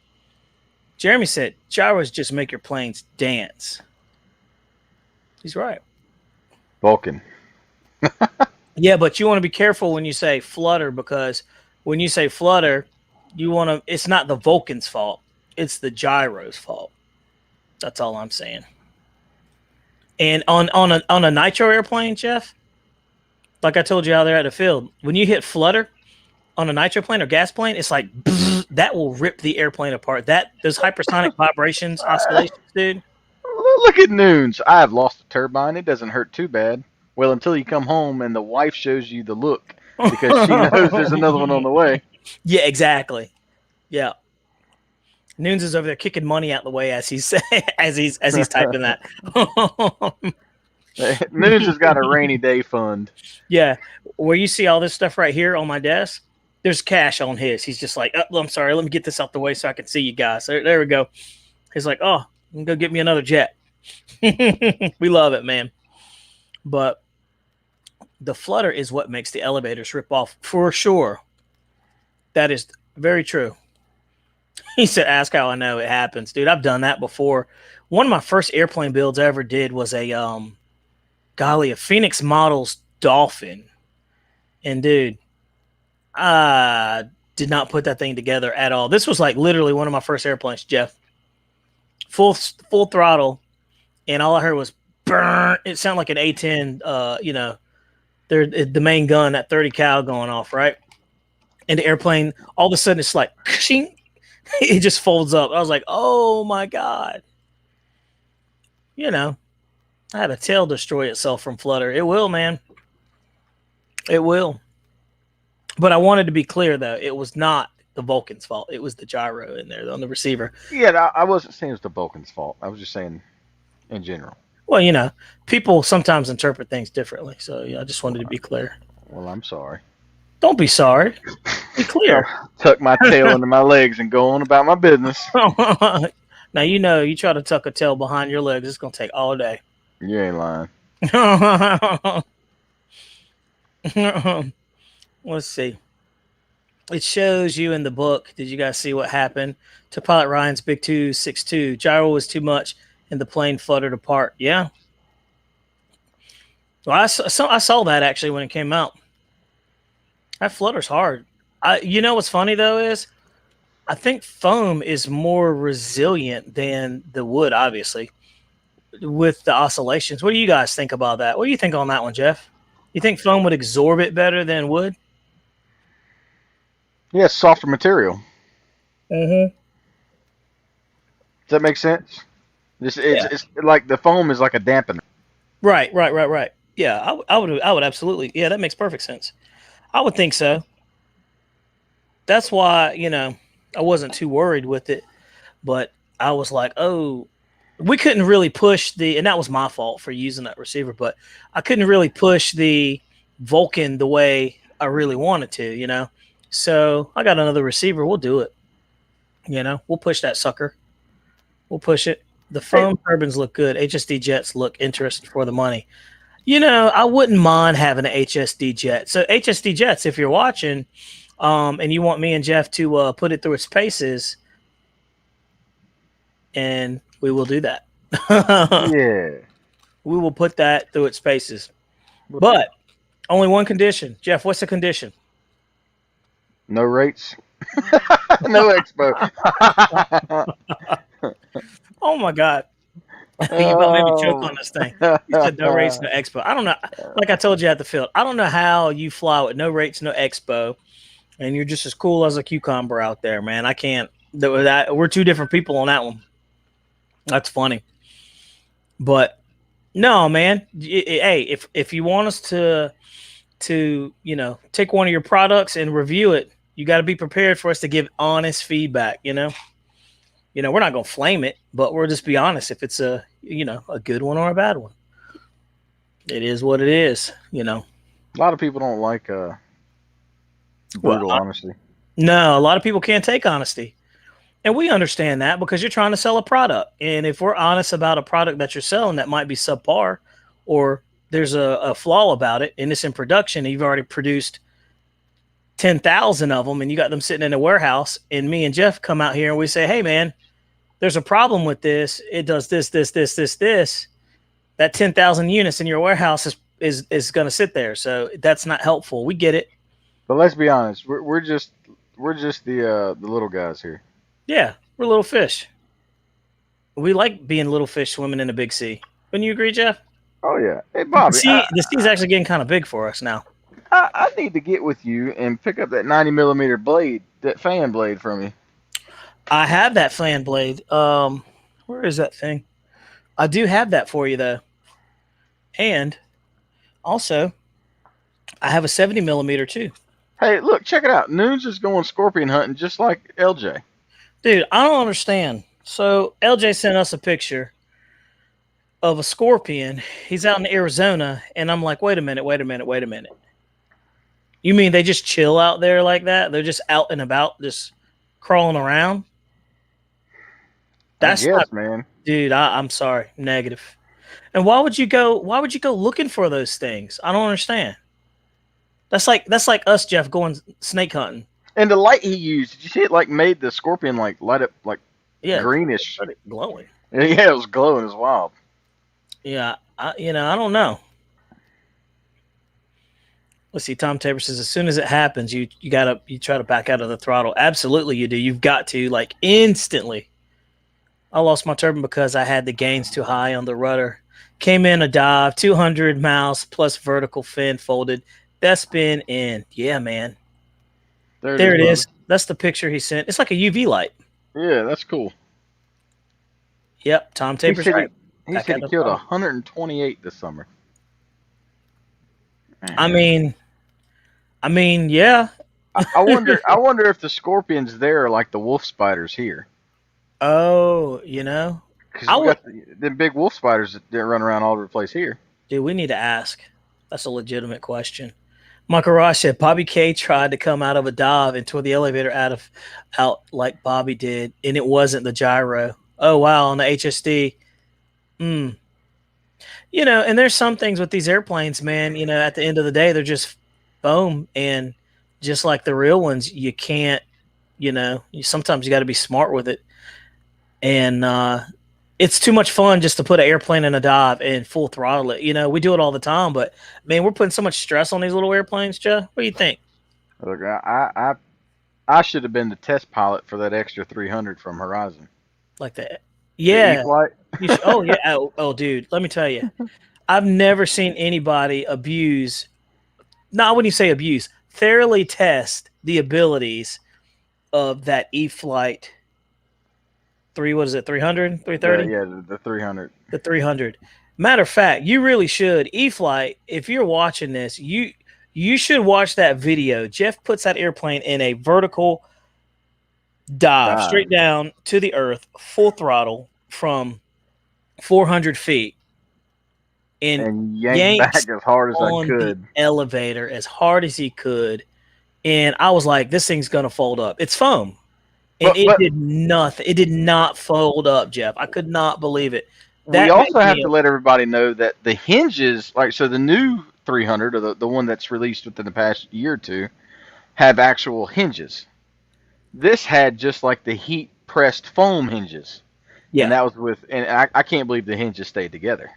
A: Jeremy said, gyros just make your planes dance. He's right.
B: Vulcan.
A: Yeah, but you want to be careful when you say flutter, because when you say flutter, it's not the Vulcan's fault. It's the gyro's fault. That's all I'm saying. And on a nitro airplane, Jeff, like I told you out there at the field, when you hit flutter on a nitro plane or gas plane, it's like bzz, that will rip the airplane apart. Those hypersonic vibrations, oscillations, dude.
B: Look at Noons. I have lost a turbine. It doesn't hurt too bad. Well, until you come home and the wife shows you the look because she knows there's another one on the way.
A: Yeah, exactly. Yeah. Noons is over there kicking money out the way as he's typing that.
B: Noons has got a rainy day fund.
A: Yeah, where you see all this stuff right here on my desk, there's cash on his. He's just like, oh, I'm sorry, let me get this out the way so I can see you guys. There we go. He's like, oh, you can go get me another jet. We love it, man. But the flutter is what makes the elevators rip off for sure. That is very true. He said, ask how I know it happens. Dude, I've done that before. One of my first airplane builds I ever did was a Phoenix Models Dolphin. And dude, I did not put that thing together at all. This was like literally one of my first airplanes, Jeff. Full throttle, and all I heard was burn. It sounded like an A-10, the main gun, that 30 cal going off, right? And the airplane, all of a sudden, it's like, it just folds up. I was like, oh my God. I had a tail destroy itself from flutter. It will, man. It will. But I wanted to be clear, though. It was not the Vulcan's fault. It was the gyro in there on the receiver.
B: Yeah, I wasn't saying it was the Vulcan's fault. I was just saying in general.
A: Well, people sometimes interpret things differently. So I just wanted to be clear.
B: Well, I'm sorry.
A: Don't be sorry. Be clear.
B: Tuck my tail into my legs and go on about my business.
A: Now, you try to tuck a tail behind your legs, it's going to take all day.
B: You ain't lying.
A: Let's see. It shows you in the book. Did you guys see what happened to Pilot Ryan's Big 262? Gyro was too much and the plane fluttered apart. Yeah. Well, I saw that actually when it came out. That flutter's hard. What's funny though is I think foam is more resilient than the wood, obviously, with the oscillations. What do you guys think about that? What do you think on that one, Jeff? You think foam would absorb it better than wood?
B: Yeah, it's softer material.
A: Mm-hmm.
B: Does that make sense?
A: Yeah.
B: It's like the foam is like a dampener.
A: Right. Yeah, I would absolutely. Yeah, that makes perfect sense. I would think so. That's why, I wasn't too worried with it, but I was like, oh, we couldn't really push and that was my fault for using that receiver, but I couldn't really push the Vulcan the way I really wanted to. So I got another receiver. We'll do it. We'll push that sucker. We'll push it. The
B: Hey,
A: foam turbines look good. HSD jets look interesting for the money. I wouldn't mind having an HSD jet. So HSD jets, if you're watching, and you want me and Jeff to put it through its paces, and we will do that.
B: yeah.
A: We will put that through its paces.
B: We'll do it.
A: But only one condition. Jeff, what's the condition?
B: No rates. No expo.
A: Oh my God. You about made me choke on this thing. You said no rates, no expo. I don't know. Like I told you at the field, I don't know how you fly with no rates, no expo, and you're just as cool as a cucumber out there, man. I can't. We're two different people on that one. That's funny. But no, man. Hey, if you want us to take one of your products and review it, you got to be prepared for us to give honest feedback. We're not gonna flame it, but we'll just be honest if it's a good one or a bad one. It is what it is.
B: A lot of people don't like brutal honesty.
A: No, a lot of people can't take honesty. And we understand that because you're trying to sell a product. And if we're honest about a product that you're selling that might be subpar or there's a flaw about it and it's in production and you've already produced 10,000 of them and you got them sitting in a warehouse and me and Jeff come out here and we say, hey, man, there's a problem with this. It does this. That 10,000 units in your warehouse is going to sit there. So that's not helpful. We get it.
B: But let's be honest, we're just the little guys here.
A: Yeah, we're little fish. We like being little fish swimming in a big sea. Wouldn't you agree, Jeff?
B: Oh yeah. Hey Bobby,
A: The sea's actually getting kind of big for us now.
B: I need to get with you and pick up that 90 millimeter blade, that fan blade from you.
A: I have that fan blade. Where is that thing? I do have that for you though. And also, I have a 70 millimeter too.
B: Hey, look, check it out. Noons is going scorpion hunting just like LJ.
A: Dude, I don't understand. So LJ sent us a picture of a scorpion. He's out in Arizona, and I'm like, wait a minute. You mean they just chill out there like that? They're just out and about, just crawling around? That's
B: yes,
A: not,
B: man.
A: dude. I'm sorry, negative. And why would you go looking for those things? I don't understand. That's like us, Jeff, going snake hunting.
B: And the light he used, did you see it? Like made the scorpion like light up like greenish.
A: Started glowing.
B: Yeah, it was glowing. It was wild.
A: Yeah, I don't know. Let's see. Tom Tabor says, as soon as it happens, you try to back out of the throttle. Absolutely, you do. You've got to, like, instantly. I lost my turbine because I had the gains too high on the rudder. Came in a dive, 200 miles plus vertical fin folded. Best spin in. Yeah, man. There it is. That's the picture he sent. It's like a UV light.
B: Yeah, that's cool.
A: Yep, Tom Tabor's right.
B: He said he killed 128 this summer.
A: Man. I mean, yeah.
B: I wonder if the scorpions there are like the wolf spiders here.
A: Oh,
B: Because we got the big wolf spiders that run around all over the place here.
A: Dude, we need to ask. That's a legitimate question. Michael Ross said Bobby K tried to come out of a dive and tore the elevator out like Bobby did, and it wasn't the gyro. Oh wow, on the HSD. And there's some things with these airplanes, man. At the end of the day, they're just foam, and just like the real ones, you can't. Sometimes you got to be smart with it, and it's too much fun just to put an airplane in a dive and full throttle it. We do it all the time, but man, we're putting so much stress on these little airplanes, Joe. What do you think?
B: Look, I I should have been the test pilot for that extra 300 from Horizon.
A: Like that.
B: The
A: Yeah.
B: E-Flight.
A: Oh yeah. Oh, dude. Let me tell you, I've never seen anybody abuse. Not when you say abuse, thoroughly test the abilities of that E-Flight 3. What is it? 300, 330?
B: The 300.
A: The 300. Matter of fact, you really should. E-Flight, if you're watching this, you should watch that video. Jeff puts that airplane in a vertical dive straight down to the earth, full throttle from 400 feet,
B: And yanked
A: yanks
B: back as hard as I
A: on the
B: could.
A: elevator as hard as he could. And I was like, this thing's going to fold up. It's foam. And it did nothing. It did not fold up, Jeff. I could not believe it.
B: We also have to let everybody know that the hinges, so the new 300, or the one that's released within the past year or two, have actual hinges. This had just like the heat pressed foam hinges.
A: Yeah.
B: And that was and I can't believe the hinges stayed together.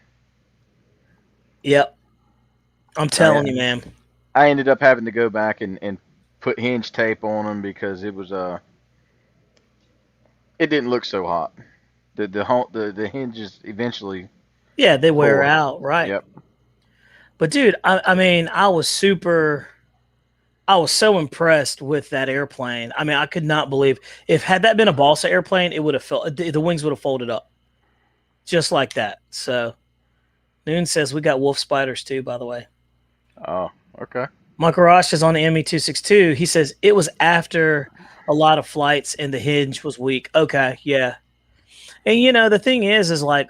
A: Yep. I'm telling you, man.
B: I ended up having to go back and put hinge tape on them because it was it didn't look so hot. The hinges eventually.
A: Yeah, they wear out, right?
B: Yep.
A: But dude, I mean, I was so impressed with that airplane. I mean, I could not believe had that been a balsa airplane, it would have the wings would have folded up just like that. So Noon says we got wolf spiders too, by the way.
B: Oh, okay.
A: Michael Rosh is on the ME-262. He says it was after a lot of flights and the hinge was weak. Okay, yeah. And the thing is like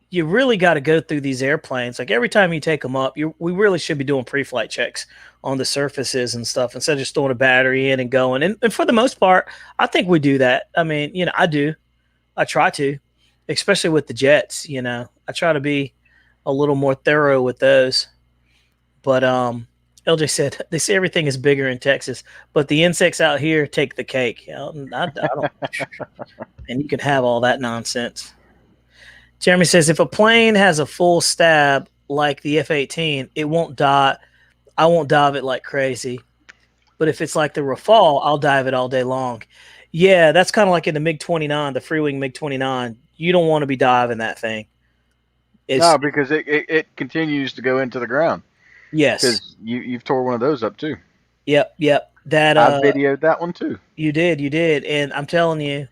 A: you really got to go through these airplanes. Like every time you take them up, we really should be doing pre-flight checks on the surfaces and stuff instead of just throwing a battery in and going. And for the most part, I think we do that. I mean, I do. I try to, especially with the jets. I try to be a little more thorough with those. But LJ said they say everything is bigger in Texas, but the insects out here take the cake. I don't. And you can have all that nonsense. Jeremy says if a plane has a full stab like the F-18, it won't die. I won't dive it like crazy. But if it's like the Rafale, I'll dive it all day long. Yeah, that's kind of like in the MiG-29, the free-wing MiG-29. You don't want to be diving that thing.
B: No, because it continues to go into the ground.
A: Yes.
B: Because you've tore one of those up too.
A: Yep. That
B: I videoed that one too.
A: You did. And I'm telling you,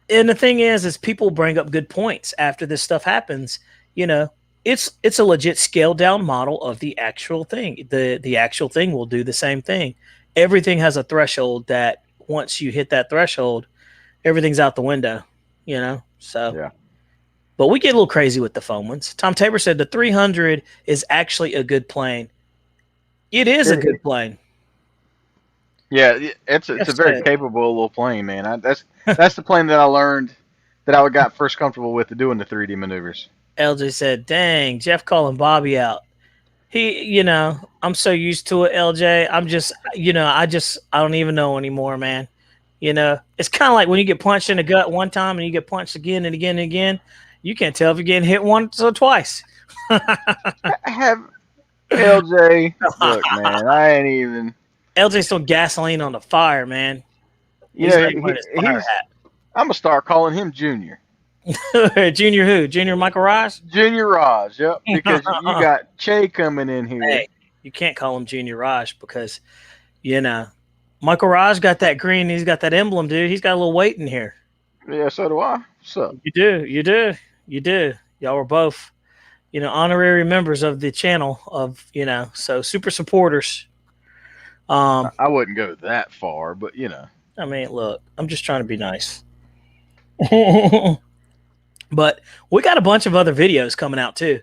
A: and the thing is people bring up good points after this stuff happens. It's a legit scaled down model of the actual thing. The actual thing will do the same thing. Everything has a threshold that once you hit that threshold, everything's out the window, So
B: yeah.
A: But we get a little crazy with the foam ones. Tom Tabor said the 300 is actually a good plane. It is a good plane.
B: Yeah, it's a very capable little plane, man. That's the plane that I learned that I got first comfortable with doing the 3D maneuvers.
A: LJ said, "Dang, Jeff calling Bobby out." He, I'm so used to it, LJ. I'm just, I don't even know anymore, man. It's kind of like when you get punched in the gut one time and you get punched again and again and again. You can't tell if you're getting hit once or twice.
B: Have LJ, look, man, I ain't even.
A: LJ's throwing gasoline on the fire, man.
B: I'm gonna start calling him Junior.
A: Junior who? Junior Michael Raj?
B: Junior Raj, yep. Because you got Che coming in here.
A: Hey, you can't call him Junior Raj because, Michael Raj got that green. He's got that emblem, dude. He's got a little weight in here.
B: Yeah, so do I. What's up?
A: You do. Y'all were both, honorary members of the channel so super supporters.
B: I wouldn't go that far, but
A: I mean, look, I'm just trying to be nice. But we got a bunch of other videos coming out too.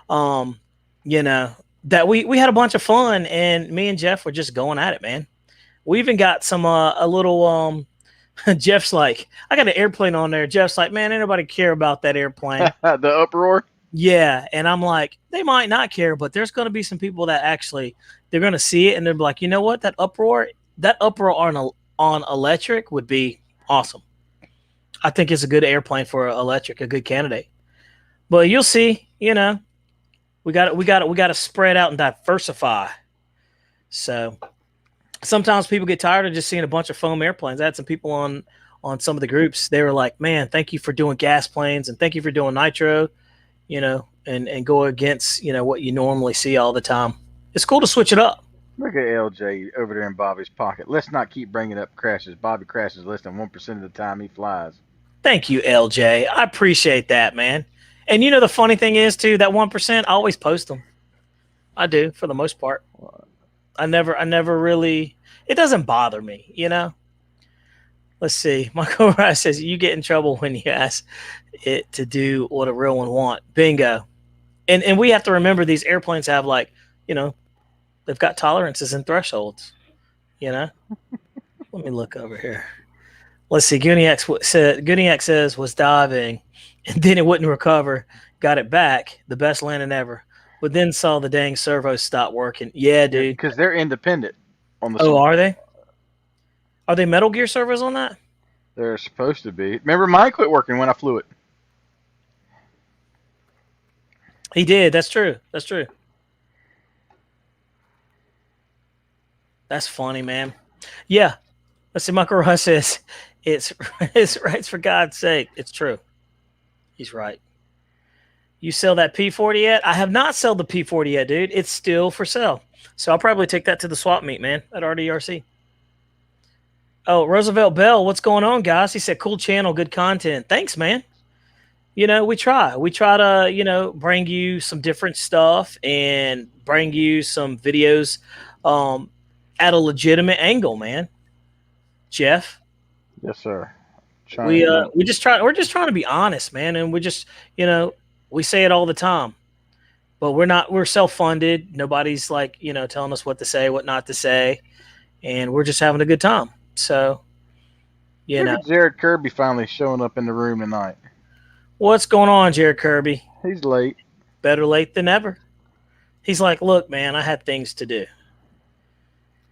A: That we had a bunch of fun and me and Jeff were just going at it, man. We even got some a little Jeff's like, I got an airplane on there. Jeff's like, man, ain't nobody care about that airplane.
B: The uproar?
A: Yeah. And I'm like, they might not care, but there's going to be some people that actually, they're going to see it and they're like, you know what? That uproar on electric would be awesome. I think it's a good airplane for electric, a good candidate. But you'll see, we got to spread out and diversify. So sometimes people get tired of just seeing a bunch of foam airplanes. I had some people on some of the groups. They were like, "Man, thank you for doing gas planes and thank you for doing nitro, and go against what you normally see all the time. It's cool to switch it up."
B: Look at LJ over there in Bobby's pocket. Let's not keep bringing up crashes. Bobby crashes less than 1% of the time he flies.
A: Thank you, LJ. I appreciate that, man. And the funny thing is too, that 1%, I always post them. I do for the most part. I never really. It doesn't bother me, Let's see. Michael Rice says you get in trouble when you ask it to do what a real one want. Bingo. And we have to remember these airplanes have they've got tolerances and thresholds. Let me look over here. Let's see. Gooniac says was diving, and then it wouldn't recover. Got it back. The best landing ever. But then saw the dang servos stop working. Yeah, dude.
B: Because they're independent on the.
A: Oh, are they? Are they Metal Gear servos on that?
B: They're supposed to be. Remember, mine quit working when I flew it.
A: He did. That's true. That's funny, man. Yeah. Let's see. Michael Russ says it's right, for God's sake. It's true. He's right. You sell that P40 yet? I have not sold the P40 yet, dude. It's still for sale. So I'll probably take that to the swap meet, man, at RDRC. Oh, Roosevelt Bell, what's going on, guys? He said, cool channel, good content. Thanks, man. We try. We try to, bring you some different stuff and bring you some videos at a legitimate angle, man. Jeff?
B: Yes, sir.
A: We're just trying to be honest, man, and we just, we say it all the time, but we're self-funded. Nobody's telling us what to say, what not to say, and we're just having a good time. So,
B: Look at Jared Kirby finally showing up in the room tonight.
A: What's going on, Jared Kirby?
B: He's late.
A: Better late than never. He's like, look, man, I had things to do.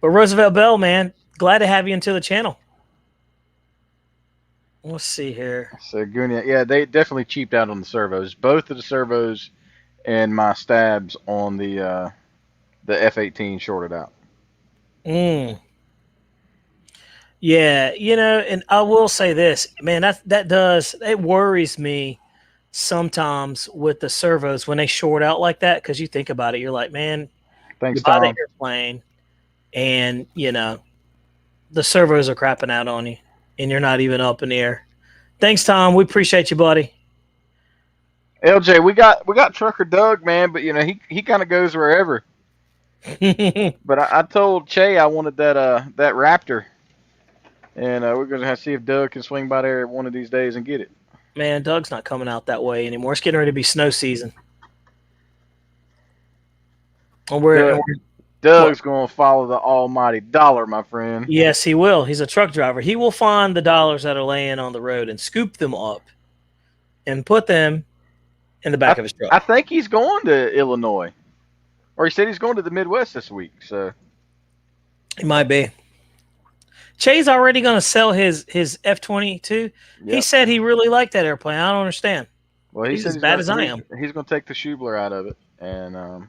A: But Roosevelt Bell, man, glad to have you into the channel. Let's see here.
B: So Goonia, yeah, they definitely cheaped out on the servos. Both of the servos and my stabs on the F-18 shorted out.
A: Yeah, and I will say this, man, it worries me sometimes with the servos when they short out like that, because you think about it, you're like, man,
B: Thanks,
A: you buy
B: Tom.
A: the airplane and, the servos are crapping out on you and you're not even up in the air. Thanks, Tom. We appreciate you, buddy.
B: LJ, we got Trucker Doug, man, but he kind of goes wherever. But I told Che I wanted that Raptor, and we're gonna have to see if Doug can swing by there one of these days and get it.
A: Man, Doug's not coming out that way anymore. It's getting ready to be snow season.
B: Doug's gonna follow the almighty dollar, my friend.
A: Yes, he will. He's a truck driver. He will find the dollars that are laying on the road and scoop them up and put them in the back of his truck.
B: I think he's going to Illinois, or he said he's going to the Midwest this week. So
A: he might be. Che's already going to sell his F-22. Yep. He said he really liked that airplane. I don't understand.
B: Well, he's
A: as bad as I am.
B: He's going to take the Schubler out of it and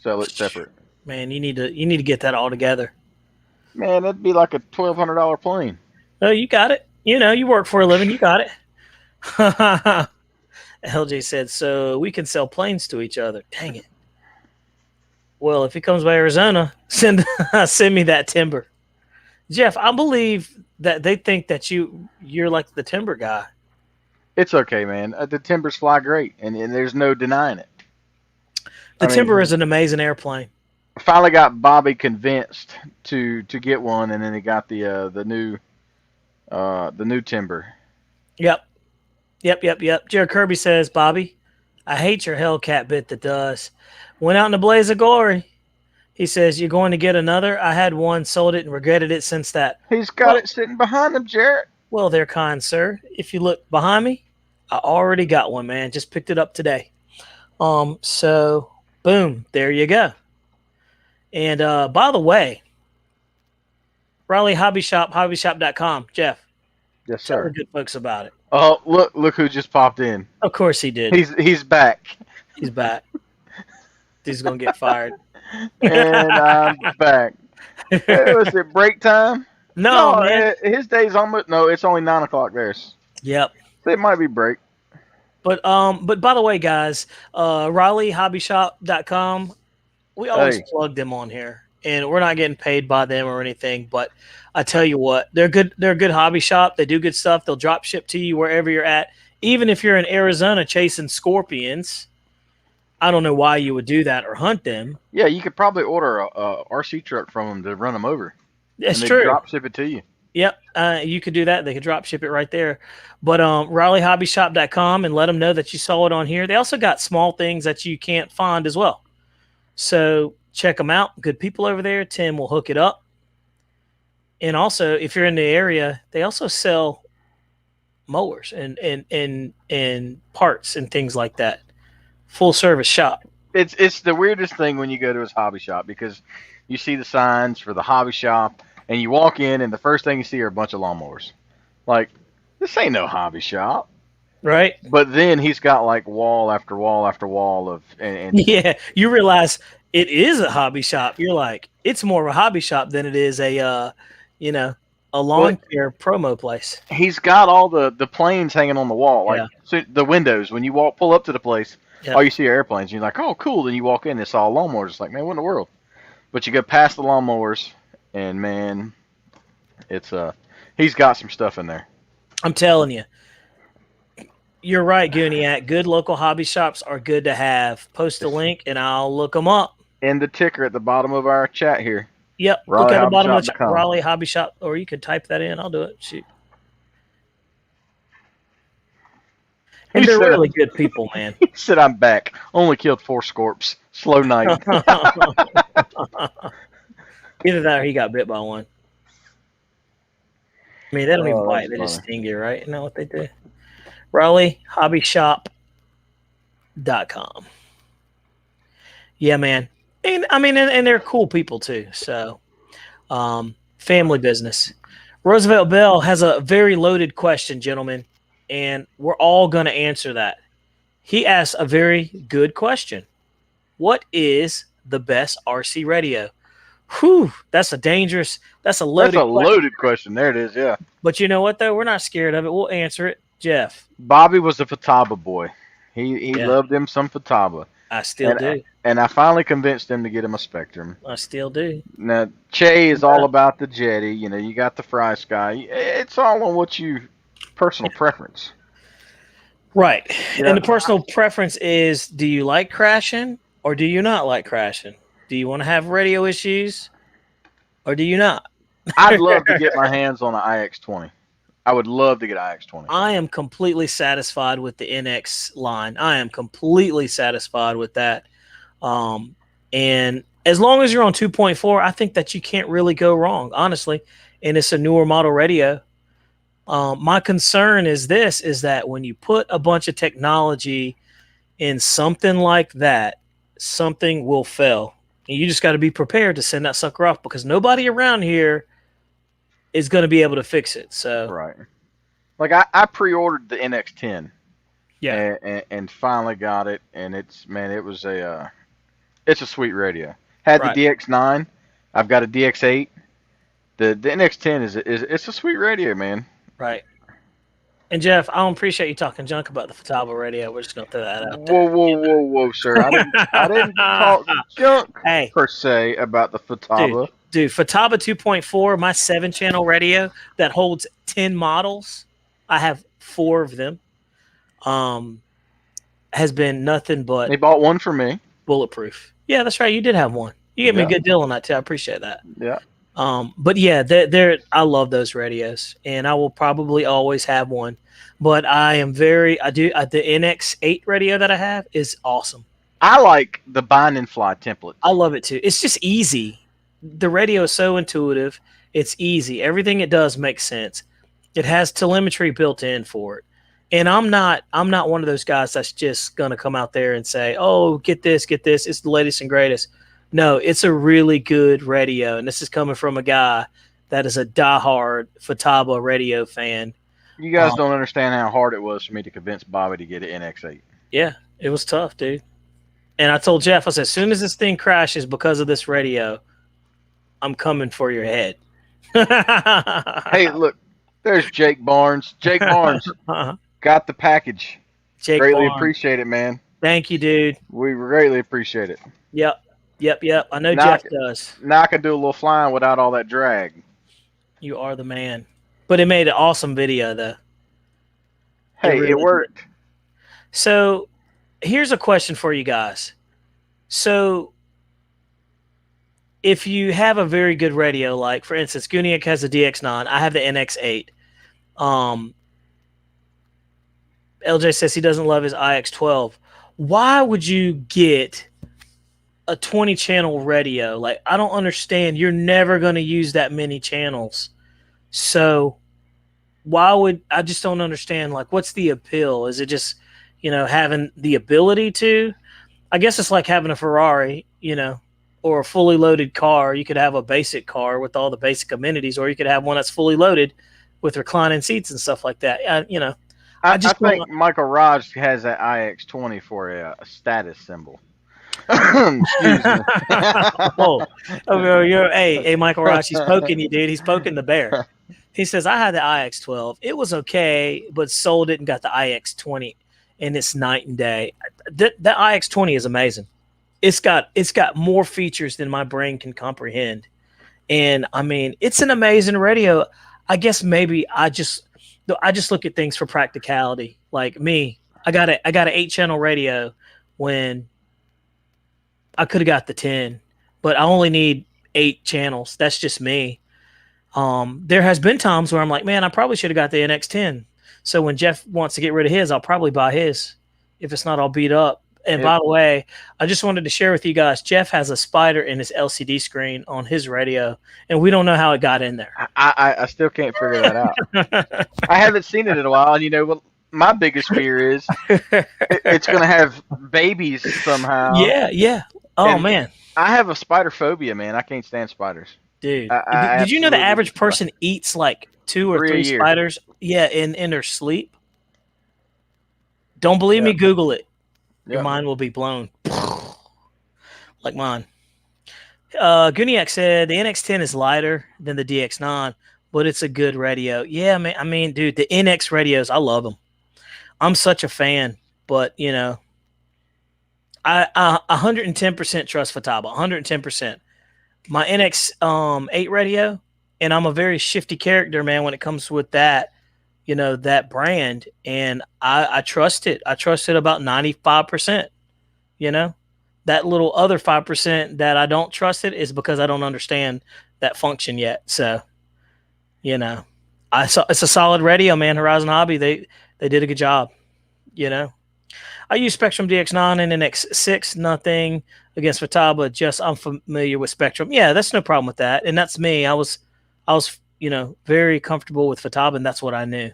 B: sell it separate.
A: Man, you need to get that all together.
B: Man, that'd be like a $1,200 plane.
A: Oh, you got it. You work for a living. You got it. LJ said, so we can sell planes to each other. Dang it. Well, if he comes by Arizona, send me that timber. Jeff, I believe that they think that you're like the timber guy.
B: It's okay, man. The timbers fly great, and there's no denying it.
A: The timber is an amazing airplane.
B: Finally got Bobby convinced to get one, and then he got the new timber.
A: Yep. Jared Kirby says, Bobby, I hate your Hellcat bit that does. Went out in a blaze of glory. He says, you're going to get another? I had one, sold it, and regretted it since that.
B: He's got it sitting behind him, Jarrett.
A: Well, they're kind, sir. If you look behind me, I already got one, man. Just picked it up today. So, boom, there you go. And by the way, Raleigh Hobby Shop, hobbyshop.com. Jeff.
B: Yes, sir.
A: Tell the good folks about it.
B: Oh, look who just popped in.
A: Of course he did.
B: He's back.
A: He's back. He's going to get fired.
B: And I'm back. Was it break time?
A: No,
B: No,
A: man.
B: his day's almost. No, it's only 9 o'clock there. So
A: Yep.
B: it might be break.
A: But by the way, guys, RaleighHobbyShop.com, we always
B: Hey,
A: plug them on here, and we're not getting paid by them or anything. But I tell you what, they're good. They're a good hobby shop. They do good stuff. They'll drop ship to you wherever you're at, even if you're in Arizona chasing scorpions. I don't know why you would do that or hunt them.
B: yeah, you could probably order a RC truck from them to run them over,
A: It's
B: and they
A: true.
B: drop ship it to you.
A: Yep, you could do that. They could drop ship it right there. But RaleighHobbyShop.com and let them know that you saw it on here. They also got small things that you can't find as well. So check them out. Good people over there. Tim will hook it up. And also, if you're in the area, they also sell mowers and parts and things like that. Full service shop.
B: It's the weirdest thing when you go to his hobby shop because you see the signs for the hobby shop and you walk in and the first thing you see are a bunch of lawnmowers. Like, this ain't no hobby shop.
A: Right?
B: But then he's got like wall after wall after wall of and
A: Yeah, you realize it is a hobby shop. You're like, it's more of a hobby shop than it is a lawn care promo place.
B: he's got all the planes hanging on the wall. Like
A: Yeah.
B: so the windows when you pull up to the place,
A: Yeah.
B: all you see are airplanes. You're like, oh cool. Then you walk in, it's all lawnmowers. It's like, man, what in the world? But you go past the lawnmowers, and man, it's he's got some stuff in there.
A: I'm telling you. You're right, Gooniac. Good local hobby shops are good to have. Post a link and I'll look them up.
B: And the ticker at the bottom of our chat here.
A: Yep. Look at the bottom of the
B: RaleighHobbyShop.com.
A: Raleigh Hobby Shop, or you could type that in. I'll do it. Shoot. And
B: He
A: they're
B: said-
A: really good people, man.
B: He said, I'm back. Only killed 4 scorps. Slow night.
A: Either that or he got bit by one. I mean, they don't even
B: Oh,
A: bite.
B: that's
A: They just
B: funny.
A: sting you, right? Isn't that what they do? RaleighHobbyShop.com. Yeah, man. And I mean, and they're cool people too. So, family business. Roosevelt Bell has a very loaded question, gentlemen, and we're all going to answer that. He asks a very good question. What is the best RC radio? Whew, that's a loaded
B: That's a
A: question.
B: loaded question. There it is, yeah.
A: But you know what, though? We're not scared of it. We'll answer it. Jeff,
B: Bobby was a Futaba boy. He
A: Yeah.
B: loved him some Futaba.
A: I still
B: And-
A: do.
B: And I finally convinced him to get him a Spectrum.
A: I still do.
B: Now, Che is all about the Jetty. You know, you got the Fry Sky. It's all on what you personal preference.
A: Right.
B: Yeah.
A: And the personal preference is, do you like crashing or do you not like crashing? Do you want to have radio issues or do you not?
B: I'd love to get my hands on an IX20. I would love to get an IX20.
A: I am completely satisfied with the NX line. I am completely satisfied with that. And as long as you're on 2.4, I think that you can't really go wrong, honestly. And it's a newer model radio. My concern is that when you put a bunch of technology in something like that, something will fail. And you just got to be prepared to send that sucker off because nobody around here is going to be able to fix it. So,
B: Right. Like, I pre-ordered the NX10.
A: yeah.
B: And finally got it. And it's a sweet radio. Had
A: Right.
B: the DX9. I've got a DX8. The NX10 it's a sweet radio, man.
A: Right. And Jeff, I don't appreciate you talking junk about the Futaba radio. We're just gonna throw that out there.
B: Whoa, sir! I didn't talk junk
A: Hey,
B: per se about the Futaba.
A: dude, Futaba 2.4, my 7-channel radio that holds 10 models. I have 4 of them. Has been nothing but
B: They bought one for me.
A: bulletproof. Yeah, that's right. You did have one. You gave me a
B: Yeah.
A: good deal on that too. I appreciate that.
B: Yeah.
A: But yeah, I love those radios, and I will probably always have one. But the NX8 radio that I have is awesome.
B: I like the bind and fly template.
A: I love it too. It's just easy. The radio is so intuitive. It's easy. Everything it does makes sense. It has telemetry built in for it. And I'm not one of those guys that's just gonna come out there and say, "Oh, get this. It's the latest and greatest." No, it's a really good radio, and this is coming from a guy that is a diehard Futaba radio fan.
B: You guys don't understand how hard it was for me to convince Bobby to get an NX8.
A: Yeah, it was tough, dude. And I told Jeff, I said, as soon as this thing crashes because of this radio, I'm coming for your head.
B: Hey, look, there's Jake Barnes. Jake Barnes got the package.
A: Jake
B: Greatly
A: Barnes.
B: appreciate it, man.
A: Thank you, dude.
B: We greatly appreciate it.
A: Yep. I know
B: Now,
A: Jeff does.
B: now I can do a little flying without all that drag.
A: You are the man. But it made an awesome video, though.
B: Hey,
A: really
B: it worked.
A: did. So here's a question for you guys. So if you have a very good radio, like for instance, Guniak has a DX9, I have the NX8. LJ says he doesn't love his IX12. Why would you get a 20 channel radio? Like, I don't understand. You're never going to use that many channels. So why would I just don't understand? Like, what's the appeal? Is it just, having the ability to? I guess it's like having a Ferrari, or a fully loaded car. You could have a basic car with all the basic amenities, or you could have one that's fully loaded with reclining seats and stuff like that.
B: I think Michael Raj has that IX20 for a status symbol. Excuse me.
A: Hey, Michael Raj, he's poking you, dude. He's poking the bear. He says, I had the IX12. It was okay, but sold it and got the IX20, and it's night and day. That IX20 is amazing. It's got more features than my brain can comprehend. And I mean, it's an amazing radio. I guess maybe I just look at things for practicality. Like me, I got an 8-channel radio when I could have got the 10, but I only need 8 channels. That's just me. There has been times where I'm like, man, I probably should have got the NX10. So when Jeff wants to get rid of his, I'll probably buy his. If it's not all beat up. And by the way, I just wanted to share with you guys, Jeff has a spider in his LCD screen on his radio, and we don't know how it got in there.
B: I still can't figure that out. I haven't seen it in a while, and what my biggest fear is it's going to have babies somehow.
A: Yeah. Oh, man.
B: I have a spider phobia, man. I can't stand spiders.
A: Dude, did you know the average person eats like 2 or 3 spiders? Yeah, in their sleep. Don't believe me? Google it. Your mind will be blown. Like mine. Guniak said the NX10 is lighter than the DX9, but it's a good radio. Yeah, man. I mean, dude, the NX radios, I love them. I'm such a fan, but I 110% trust Fataba. 110%. My NX 8 radio, and I'm a very shifty character, man, when it comes with that. That brand, and I trust it. I trust it about 95%. That little other 5% that I don't trust it is because I don't understand that function yet. So, it's a solid radio, man. Horizon Hobby, they did a good job. I use Spectrum DX9 and NX6. Nothing against Fataba, just I'm familiar with Spectrum. Yeah, that's no problem with that, and that's me. I was very comfortable with Fataba, and that's what I knew.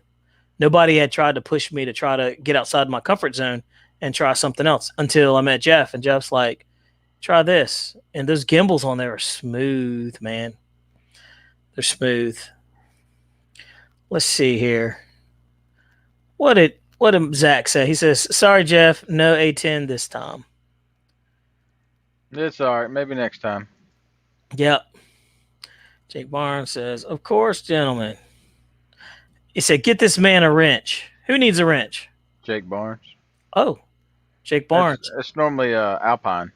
A: Nobody had tried to push me to try to get outside my comfort zone and try something else until I met Jeff, and Jeff's like, try this. And those gimbals on there are smooth, man. They're smooth. Let's see here. What did Zach say? He says, sorry, Jeff, no A10 this time.
B: It's all right. Maybe next time.
A: Yep. Jake Barnes says, of course, gentlemen. He said, get this man a wrench. Who needs a wrench?
B: Jake Barnes.
A: Oh, Jake Barnes.
B: It's normally Alpine.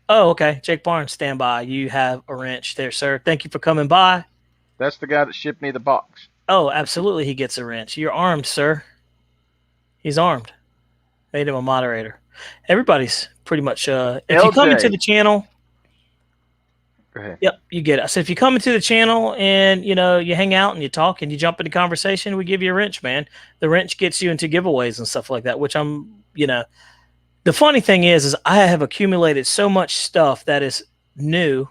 A: Oh, okay. Jake Barnes, stand by. You have a wrench there, sir. Thank you for coming by.
B: That's the guy that shipped me the box.
A: Oh, absolutely. He gets a wrench. You're armed, sir. He's armed. Made him a moderator. Everybody's pretty much. If you come into the channel.
B: Go ahead.
A: Yep, you get it. So if you come into the channel and you hang out and you talk and you jump into conversation, we give you a wrench, man. The wrench gets you into giveaways and stuff like that, which I'm, the funny thing is I have accumulated so much stuff that is new,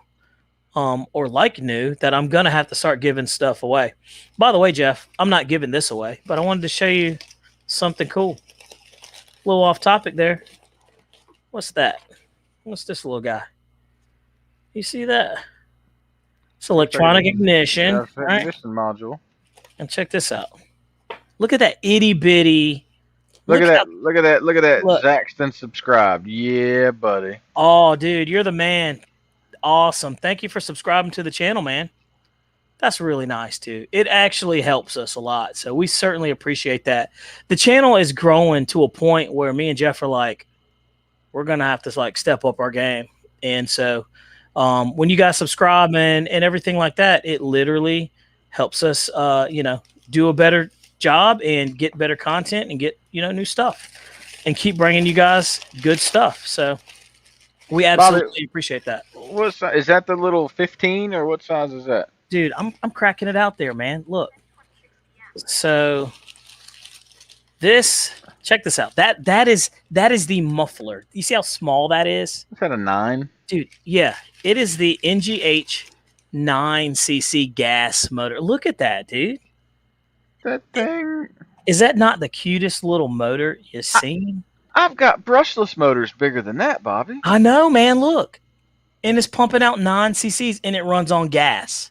A: or like new, that I'm gonna have to start giving stuff away. By the way, Jeff, I'm not giving this away, but I wanted to show you something cool. A little off topic there. What's that? What's this little guy? You see that? It's electronic ignition. Right?
B: Ignition module.
A: And check this out. Look at that itty bitty.
B: Look at that. Look. Zaxton subscribed. Yeah, buddy.
A: Oh, dude, you're the man. Awesome. Thank you for subscribing to the channel, man. That's really nice too. It actually helps us a lot. So we certainly appreciate that. The channel is growing to a point where me and Jeff are like, we're going to have to like step up our game. And so when you guys subscribe and everything like that, it literally helps us, do a better job and get better content and get, new stuff and keep bringing you guys good stuff. So we absolutely appreciate that.
B: What size, is that the little 15 or what size is that?
A: Dude, I'm cracking it out there, man. Look. So check this out. That is the muffler. You see how small that is?
B: Is that a 9?
A: Dude, yeah. It is the NGH 9cc gas motor. Look at that, dude.
B: That thing.
A: Is that not the cutest little motor you've seen?
B: I've got brushless motors bigger than that, Bobby.
A: I know, man. Look. And it's pumping out 9cc's and it runs on gas.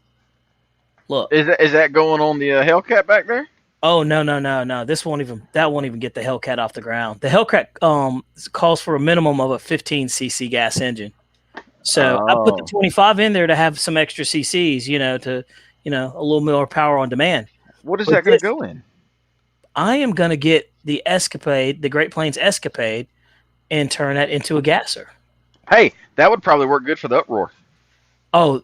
A: Look.
B: Is that going on the Hellcat back there?
A: Oh no. That won't even get the Hellcat off the ground. The Hellcat calls for a minimum of a 15cc gas engine. So I put the 25 in there to have some extra cc's, to a little more power on demand.
B: What is that going to go in?
A: I am going to get the Escapade, the Great Plains Escapade, and turn that into a gasser.
B: Hey, that would probably work good for the uproar.
A: Oh,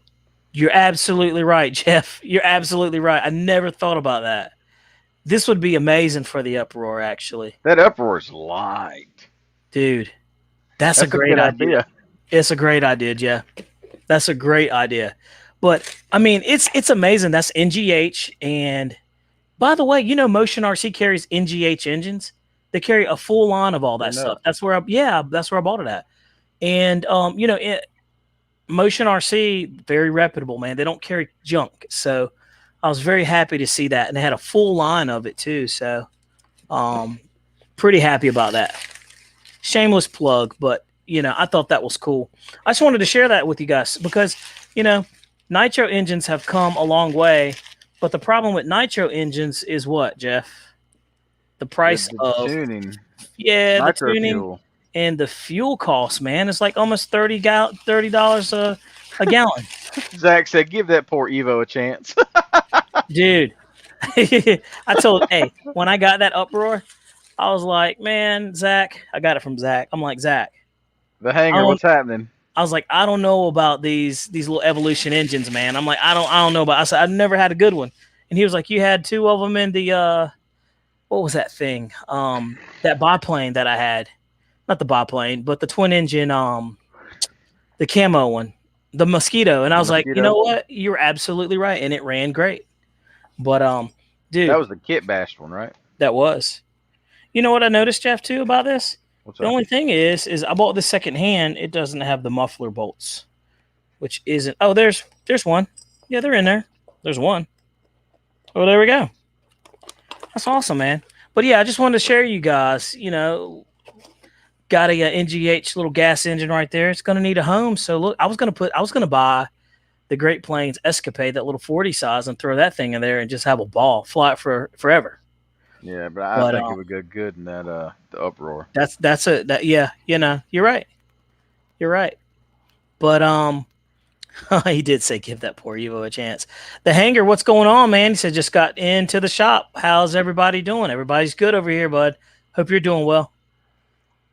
A: you're absolutely right, Jeff. You're absolutely right. I never thought about that. This would be amazing for the uproar, actually.
B: That uproar is light.
A: Dude, that's a great idea. It's a great idea, Jeff. That's a great idea. But, I mean, it's amazing. That's NGH. And, by the way, Motion RC carries NGH engines. They carry a full line of all that stuff. That's where I bought it at. And, Motion RC, very reputable, man. They don't carry junk. So I was very happy to see that. And they had a full line of it too. So pretty happy about that. Shameless plug, but I thought that was cool. I just wanted to share that with you guys because, nitro engines have come a long way. But the problem with nitro engines is what, Jeff? The price of
B: tuning.
A: Yeah,
B: Nitro
A: the tuning.
B: Fuel. And
A: the fuel cost, man, it's like almost $30 a gallon.
B: Zach said, "Give that poor Evo a chance."
A: Dude, when I got that uproar, I was like, man, Zach, I got it from Zach. I'm like, Zach,
B: the hanger, what's happening?
A: I was like, I don't know about these little Evolution engines, man. I'm like, I don't know about. I said, I've never had a good one, and he was like, you had 2 of them in the what was that thing? That biplane that I had. Not the biplane, but the twin engine, the camo one, the Mosquito. And I was like, you know what? You're absolutely right. And it ran great. But, dude.
B: That was the kit bashed one, right?
A: That was. You know what I noticed, Jeff, too, about this?
B: What's
A: the only thing is I bought this secondhand. It doesn't have the muffler bolts, which isn't. Oh, there's one. Yeah, they're in there. There's one. Oh, there we go. That's awesome, man. But, yeah, I just wanted to share you guys, got a NGH little gas engine right there. It's going to need a home. So look, I was going to buy the Great Plains Escapade, that little 40 size, and throw that thing in there and just have a ball, fly it for forever.
B: Yeah, but I think it would go good in that the uproar.
A: You're right. You're right. But he did say give that poor Evo a chance. The hanger, what's going on, man? He said just got into the shop. How's everybody doing? Everybody's good over here, bud. Hope you're doing well.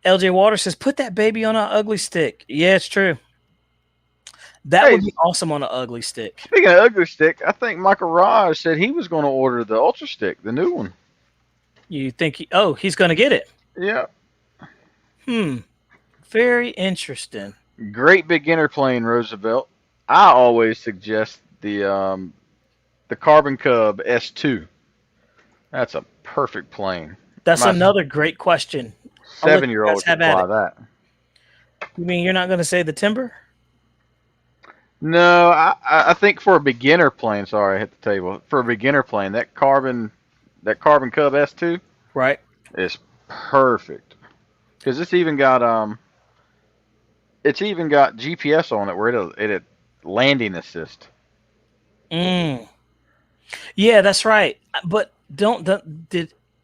A: LJ Waters says, put that baby on an ugly stick. Yeah, it's true. That would be awesome on an ugly stick.
B: Speaking of ugly stick, I think Michael Raj said he was going to order the Ultra Stick, the new one.
A: You think he's going to get it?
B: Yeah.
A: Very interesting.
B: Great beginner plane, Roosevelt. I always suggest the Carbon Cub S2. That's a perfect plane.
A: That's another great question.
B: 7-year-old can fly that.
A: You mean you're not going to say the Timber?
B: No, I think for a beginner plane, sorry, I hit the table. For a beginner plane, that Carbon Cub S2,
A: right,
B: is perfect. Because it's even got GPS on it where it'll landing assist.
A: Yeah, that's right. But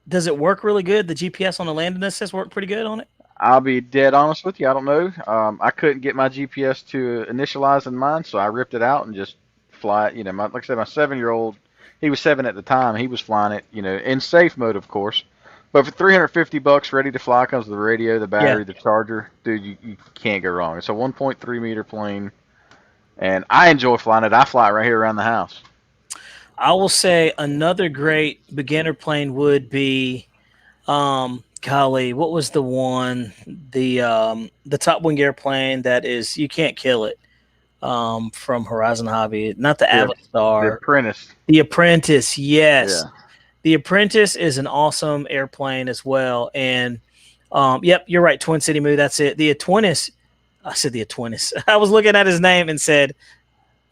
A: does it work really good? The GPS on the landing assist work pretty good on it?
B: I'll be dead honest with you. I don't know. I couldn't get my GPS to initialize in mine, so I ripped it out and just fly it. You know, like I said, my 7-year-old, he was 7 at the time. He was flying it, you know, in safe mode, of course. But for $350 ready to fly comes the radio, the
A: Yeah.
B: battery, the charger. Dude, you can't go wrong. It's a 1.3 meter plane, and I enjoy flying it. I fly it right here around the house.
A: I will say another great beginner plane would be, golly, what was the one? The top wing airplane that is you can't kill it. From Horizon Hobby, not the
B: The
A: Avistar,
B: Apprentice.
A: the Apprentice. Yes,
B: Yeah.
A: the Apprentice is an awesome airplane as well. And yep, you're right. Twin City Moo. That's it. The Atwinis. I said the Atwinis. I was looking at his name and said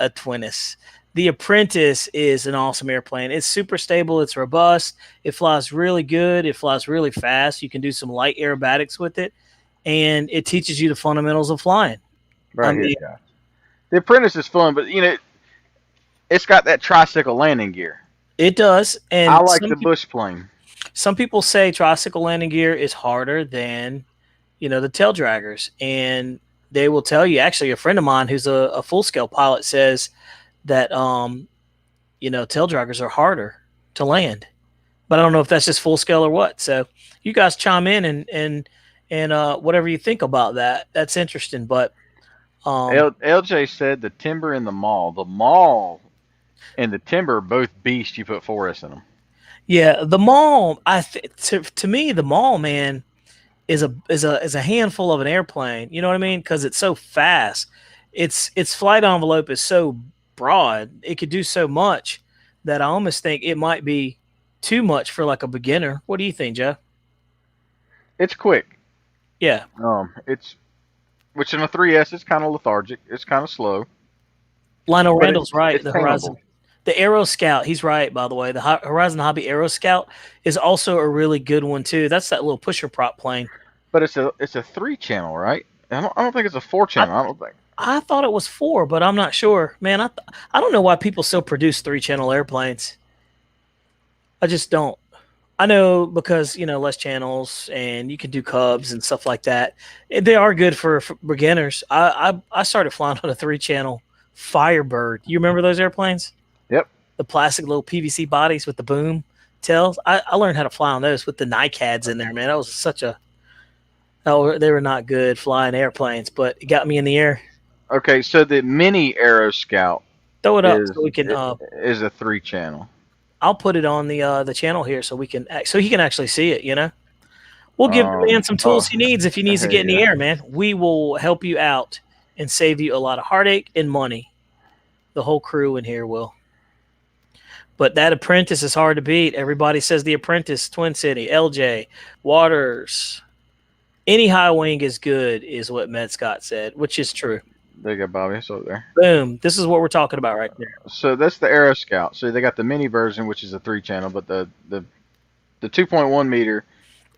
A: Atwinis. The Apprentice is an awesome airplane. It's super stable. It's robust. It flies really good. It flies really fast. You can do some light aerobatics with it, and it teaches you the fundamentals of flying.
B: Right
A: I
B: here,
A: mean,
B: guys. The Apprentice is fun, but you know, it's got that tricycle landing gear.
A: it does. And
B: I like the bush plane.
A: some people say tricycle landing gear is harder than, the tail draggers. And they will tell you, actually, a friend of mine who's a full scale pilot says that, tail draggers are harder to land. But I don't know if that's just full scale or what. So you guys chime in and whatever you think about that. That's interesting. But
B: LJ said the timber and the mall and the timber are both beasts. You put 4S in them.
A: yeah, the mall. To me, the mall, man, is a handful of an airplane. You know what I mean? Because it's so fast. Its flight envelope is so broad. It could do so much that I almost think it might be too much for like a beginner. What do you think, Joe?
B: It's quick.
A: Yeah,
B: Which in a 3S it's kind of lethargic. It's kind of slow.
A: Lionel
B: But
A: Randall's right.
B: it's
A: The
B: tameable.
A: Horizon, the Aero Scout. He's right, by the way. The Horizon Hobby Aero Scout is also a really good one too. That's that little pusher prop plane.
B: But it's a 3-channel, right? I don't think it's a 4-channel. I don't think.
A: I thought it was 4, but I'm not sure. Man, I don't know why people still produce 3-channel airplanes. I just don't. I know because, less channels and you can do cubs and stuff like that. They are good for beginners. I started flying on a 3-channel Firebird. You remember those airplanes?
B: Yep.
A: The plastic little PVC bodies with the boom tails. I learned how to fly on those with the NICADs in there, man. That was they were not good flying airplanes, but it got me in the air.
B: Okay, so the mini Aero Scout
A: Throw it up
B: is
A: so we can.
B: is a 3-channel.
A: I'll put it on the channel here so he can actually see it. We'll give the man some tools he needs if he needs to get in the air, man. We will help you out and save you a lot of heartache and money. The whole crew in here will. But that Apprentice is hard to beat. Everybody says the Apprentice, Twin City, LJ, Waters. Any high wing is good, is what Med Scott said, which is true.
B: There you go, Bobby. It's over there.
A: Boom. This is what we're talking about right there.
B: So that's the Aero Scout. So they got the mini version, which is a 3-channel, but the 2.1 meter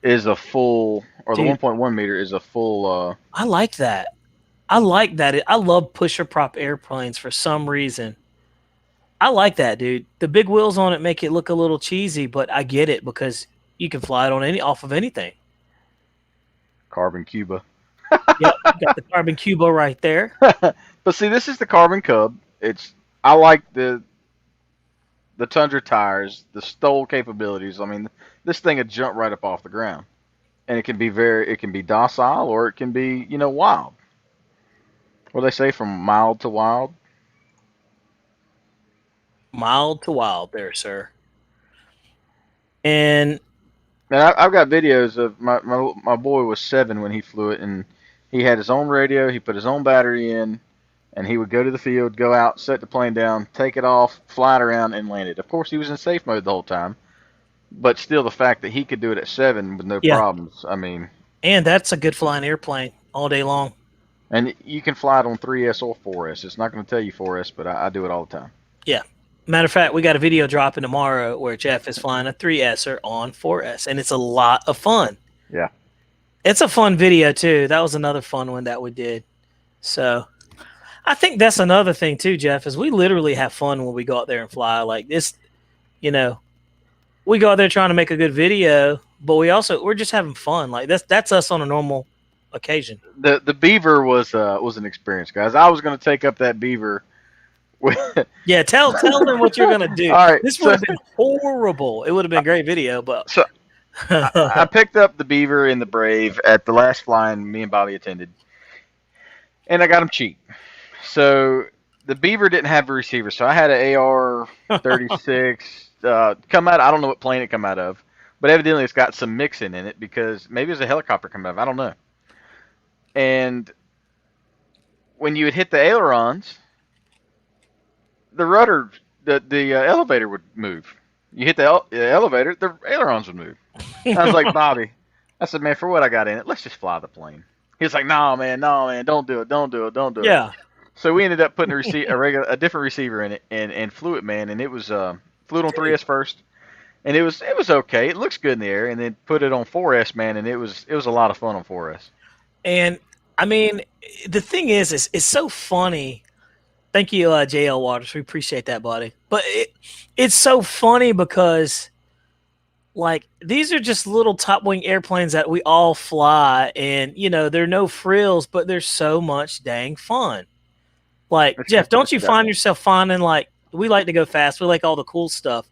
B: is a full, or
A: Dude.
B: the 1.1 meter is a full.
A: I like that. I like that. I love pusher prop airplanes for some reason. I like that, dude. The big wheels on it make it look a little cheesy, but I get it because you can fly it on off of anything.
B: Carbon Cuba.
A: Yep, you got the Carbon Cuba right there.
B: But see, this is the Carbon Cub. I like the Tundra tires, the stole capabilities. I mean, this thing would jump right up off the ground, and it can be docile or it can be wild. What do they say, from mild to wild?
A: Mild to wild there, sir. And
B: I've got videos of my boy was 7 when he flew it, and he had his own radio. He put his own battery in, and he would go to the field, go out, set the plane down, take it off, fly it around, and land it. Of course, he was in safe mode the whole time, but still, the fact that he could do it at 7 with no problems. I mean,
A: and that's a good flying airplane all day long.
B: And you can fly it on 3S or 4S. It's not going to tell you 4S, but I do it all the time.
A: Yeah. Matter of fact, we got a video dropping tomorrow where Jeff is flying a 3S'er on 4S, and it's a lot of fun.
B: Yeah.
A: It's a fun video, too. That was another fun one that we did. So I think that's another thing, too, Jeff, is we literally have fun when we go out there and fly. Like this, we go out there trying to make a good video, but we're just having fun. Like that's us on a normal occasion.
B: The beaver was an experience, guys. I was going to take up that beaver.
A: Yeah, tell them what you're gonna do.
B: All right,
A: This would have been horrible. It would have been a great video, but
B: so I picked up the beaver and the brave at the last flying me and Bobby attended, and I got them cheap. So the beaver didn't have a receiver, so I had an AR-36 come out. I don't know what plane it come out of, but evidently it's got some mixing in it because maybe it's a helicopter come out of. I don't know. And when you would hit the ailerons, the rudder, the elevator would move. You hit the elevator, the ailerons would move. I was like, Bobby, I said, man, for what I got in it, let's just fly the plane. He was like, no, man, don't do it.
A: yeah,
B: So we ended up putting a different receiver in it and flew it, man. And it was flew it on 3S first, and it was okay. It looks good in the air, and then put it on 4S, man, and it was a lot of fun on 4S.
A: and I mean, the thing is it's so funny. Thank you, JL Waters. We appreciate that, buddy. But it's so funny because, like, these are just little top wing airplanes that we all fly, and they're no frills, but they're so much dang fun. Like, Jeff, don't you find yourself finding, like, we like to go fast, we like all the cool stuff,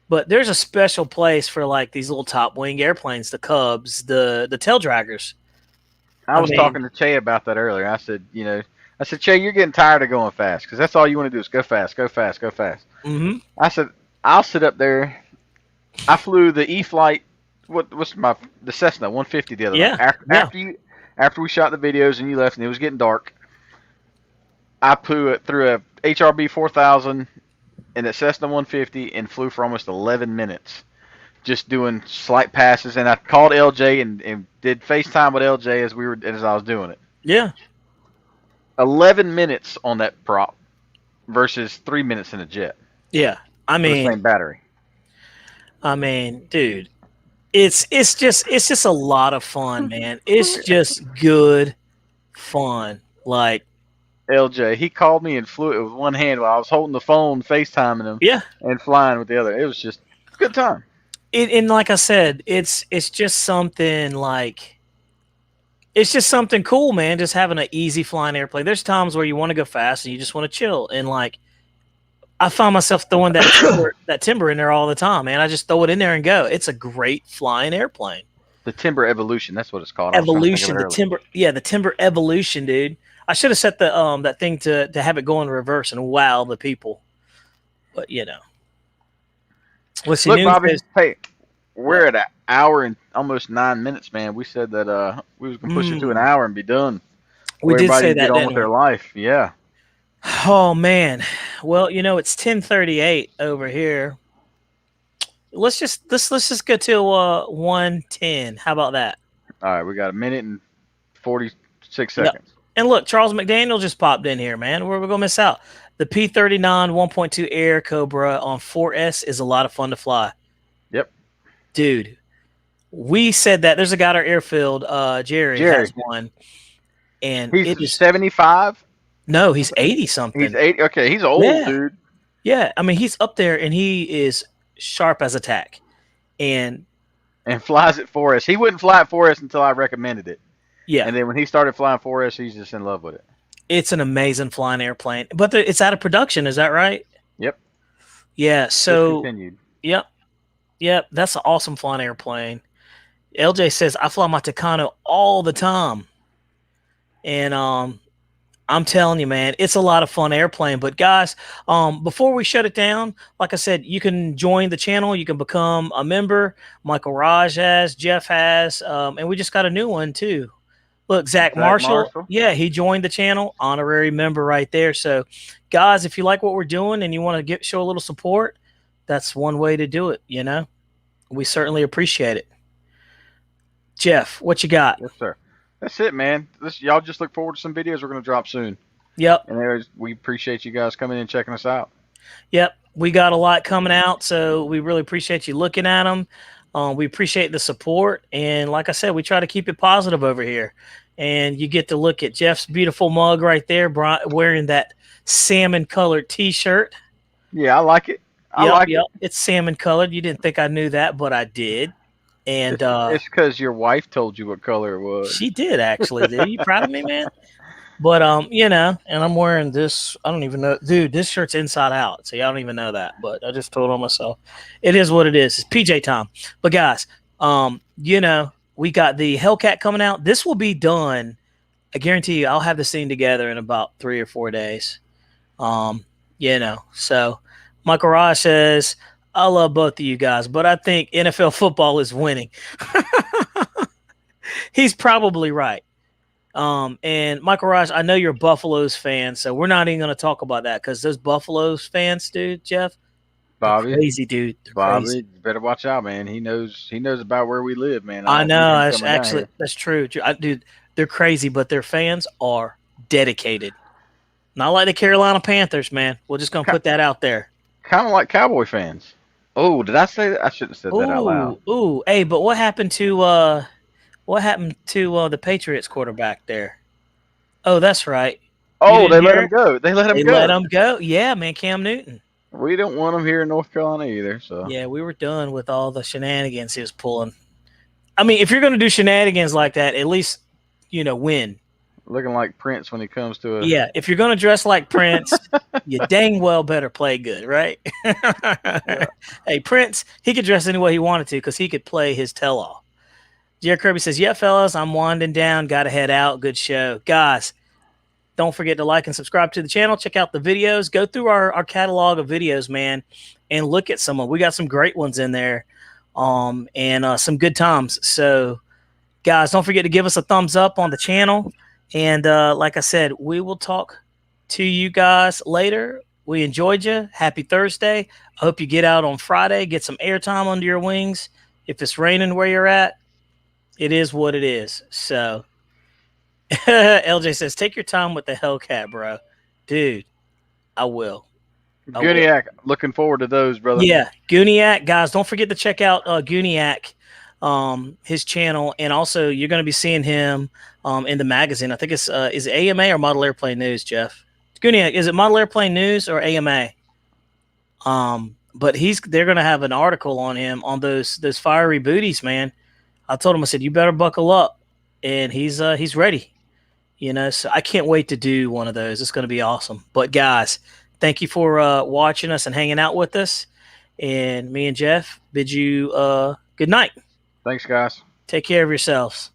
A: but there's a special place for, like, these little top wing airplanes, the Cubs, the tail draggers.
B: I was talking to Che about that earlier. I said, Che, you're getting tired of going fast because that's all you want to do is go fast, go fast, go fast.
A: Mm-hmm.
B: I said, I'll sit up there. I flew the E-Flight, the Cessna 150 the other night. After we shot the videos and you left and it was getting dark, I threw a HRB 4000 in a Cessna 150 and flew for almost 11 minutes, just doing slight passes. And I called LJ and did FaceTime with LJ as I was doing it.
A: Yeah.
B: 11 minutes on that prop versus 3 minutes in a jet.
A: Yeah. I mean,
B: the same battery.
A: I mean, dude, it's just a lot of fun, man. It's just good fun. Like,
B: LJ, he called me and flew it with one hand while I was holding the phone, FaceTiming him,
A: yeah,
B: and flying with the other. It was just a good time.
A: And like I said, it's just something like, it's just something cool, man. Just having an easy flying airplane. There's times where you want to go fast and you just want to chill, and like, I find myself throwing that timber in there all the time, man. I just throw it in there and go. It's a great flying airplane.
B: The Timber Evolution, that's what it's called.
A: Evolution, the Timber Evolution, dude. I should have set the that thing to have it go in reverse and wow the people. But What's
B: Look, Bobby, hey, we're at an hour and almost 9 minutes, man. We said that we was gonna push it to an hour and be done.
A: We did say that,
B: get on with their life. Yeah.
A: Oh man. Well, it's 10:38 over here. Let's just go till 1:10. How about that?
B: All right, we got a minute and 46 seconds.
A: Yep. And look, Charles McDaniel just popped in here, man. We're gonna miss out. The P-39 1.2 Air Cobra on 4S is a lot of fun to fly.
B: Yep.
A: Dude, we said that. There's a guy at our airfield, Jerry has one. And
B: he's 75?
A: No, he's 80-something.
B: He's 80? Okay, he's old, dude.
A: Yeah, I mean, he's up there, and he is sharp as a tack. And
B: flies at 4S. He wouldn't fly at 4S until I recommended it.
A: Yeah.
B: And then when he started flying 4S, he's just in love with it.
A: It's an amazing flying airplane. But it's out of production, is that right?
B: Yep.
A: Yeah, so...
B: Discontinued.
A: Yep, that's an awesome flying airplane. LJ says, I fly my Tucano all the time. And I'm telling you, man, it's a lot of fun airplane. But guys, before we shut it down, like I said, you can join the channel. You can become a member. Michael Raj has, Jeff has, and we just got a new one too. Look, Zach Marshall. Yeah, he joined the channel, honorary member right there. So, guys, if you like what we're doing and you want to show a little support, that's one way to do it. We certainly appreciate it. Jeff, what you got?
B: Yes, sir. That's it, man. Y'all just look forward to some videos we're going to drop soon.
A: Yep.
B: And we appreciate you guys coming in and checking us out.
A: Yep. We got a lot coming out, so we really appreciate you looking at them. We appreciate the support. And like I said, we try to keep it positive over here. And you get to look at Jeff's beautiful mug right there, wearing that salmon-colored T-shirt.
B: Yeah, I like it. I like it.
A: It's salmon-colored. You didn't think I knew that, but I did. And
B: It's because your wife told you what color it was.
A: she did actually, dude. You proud of me, man? But you know, and I'm wearing this. I don't even know, dude. This shirt's inside out, so y'all don't even know that. But I just told on myself. It is what it is. It's PJ time. But guys, you know, we got the Hellcat coming out. This will be done. I guarantee you, I'll have the scene together in about 3 or 4 days. You know, so Michael Raj says, I love both of you guys, but I think NFL football is winning. He's probably right. And Michael Raj, I know you're a Buffaloes fan, so we're not even going to talk about that because those Buffaloes fans, dude, Jeff,
B: Bobby,
A: they're crazy, dude. They're
B: Bobby,
A: crazy.
B: you better watch out, man. He knows about where we live, man.
A: I
B: don't need
A: know.
B: him
A: That's
B: coming down
A: actually
B: here.
A: that's true. Dude, they're crazy, but their fans are dedicated. Not like the Carolina Panthers, man. We're just gonna put that out there.
B: Kind of like Cowboy fans. Oh, did I say that? I shouldn't have said that out loud.
A: Ooh, hey, but what happened to the Patriots quarterback there? Oh, that's right.
B: Oh,
A: didn't
B: they let
A: hear
B: him go. They let him
A: They
B: go.
A: let him go. Yeah, man, Cam Newton.
B: We don't want him here in North Carolina either. So
A: Yeah, we were done with all the shenanigans he was pulling. I mean, if you're gonna do shenanigans like that, at least win.
B: looking like Prince when he comes to a.
A: Yeah, if you're gonna dress like Prince, you dang well better play good, right? Hey, Prince, he could dress any way he wanted to because he could play his tell-all. Jared Kirby says, yeah, fellas, I'm winding down. Got to head out. Good show. Guys, don't forget to like and subscribe to the channel. Check out the videos. Go through our catalog of videos, man, and look at some of them. We got some great ones in there and some good times. So, guys, don't forget to give us a thumbs up on the channel. And like I said, we will talk to you guys later. We enjoyed you. Happy Thursday. I hope you get out on Friday, get some airtime under your wings. If it's raining where you're at, it is what it is. So LJ says, take your time with the Hellcat, bro. Dude, I will.
B: Guniac, looking forward to those, brother.
A: Yeah, Guniac. Guys, don't forget to check out Guniac, his channel. And also, you're going to be seeing him in the magazine. I think it's is it AMA or Model Airplane News, Jeff? Guniac, is it Model Airplane News or AMA? But they're going to have an article on him on those fiery booties, man. I told him, I said, you better buckle up. And he's ready. So I can't wait to do one of those. It's going to be awesome. But guys, thank you for watching us and hanging out with us. And me and Jeff bid you good night.
B: Thanks, guys.
A: Take care of yourselves.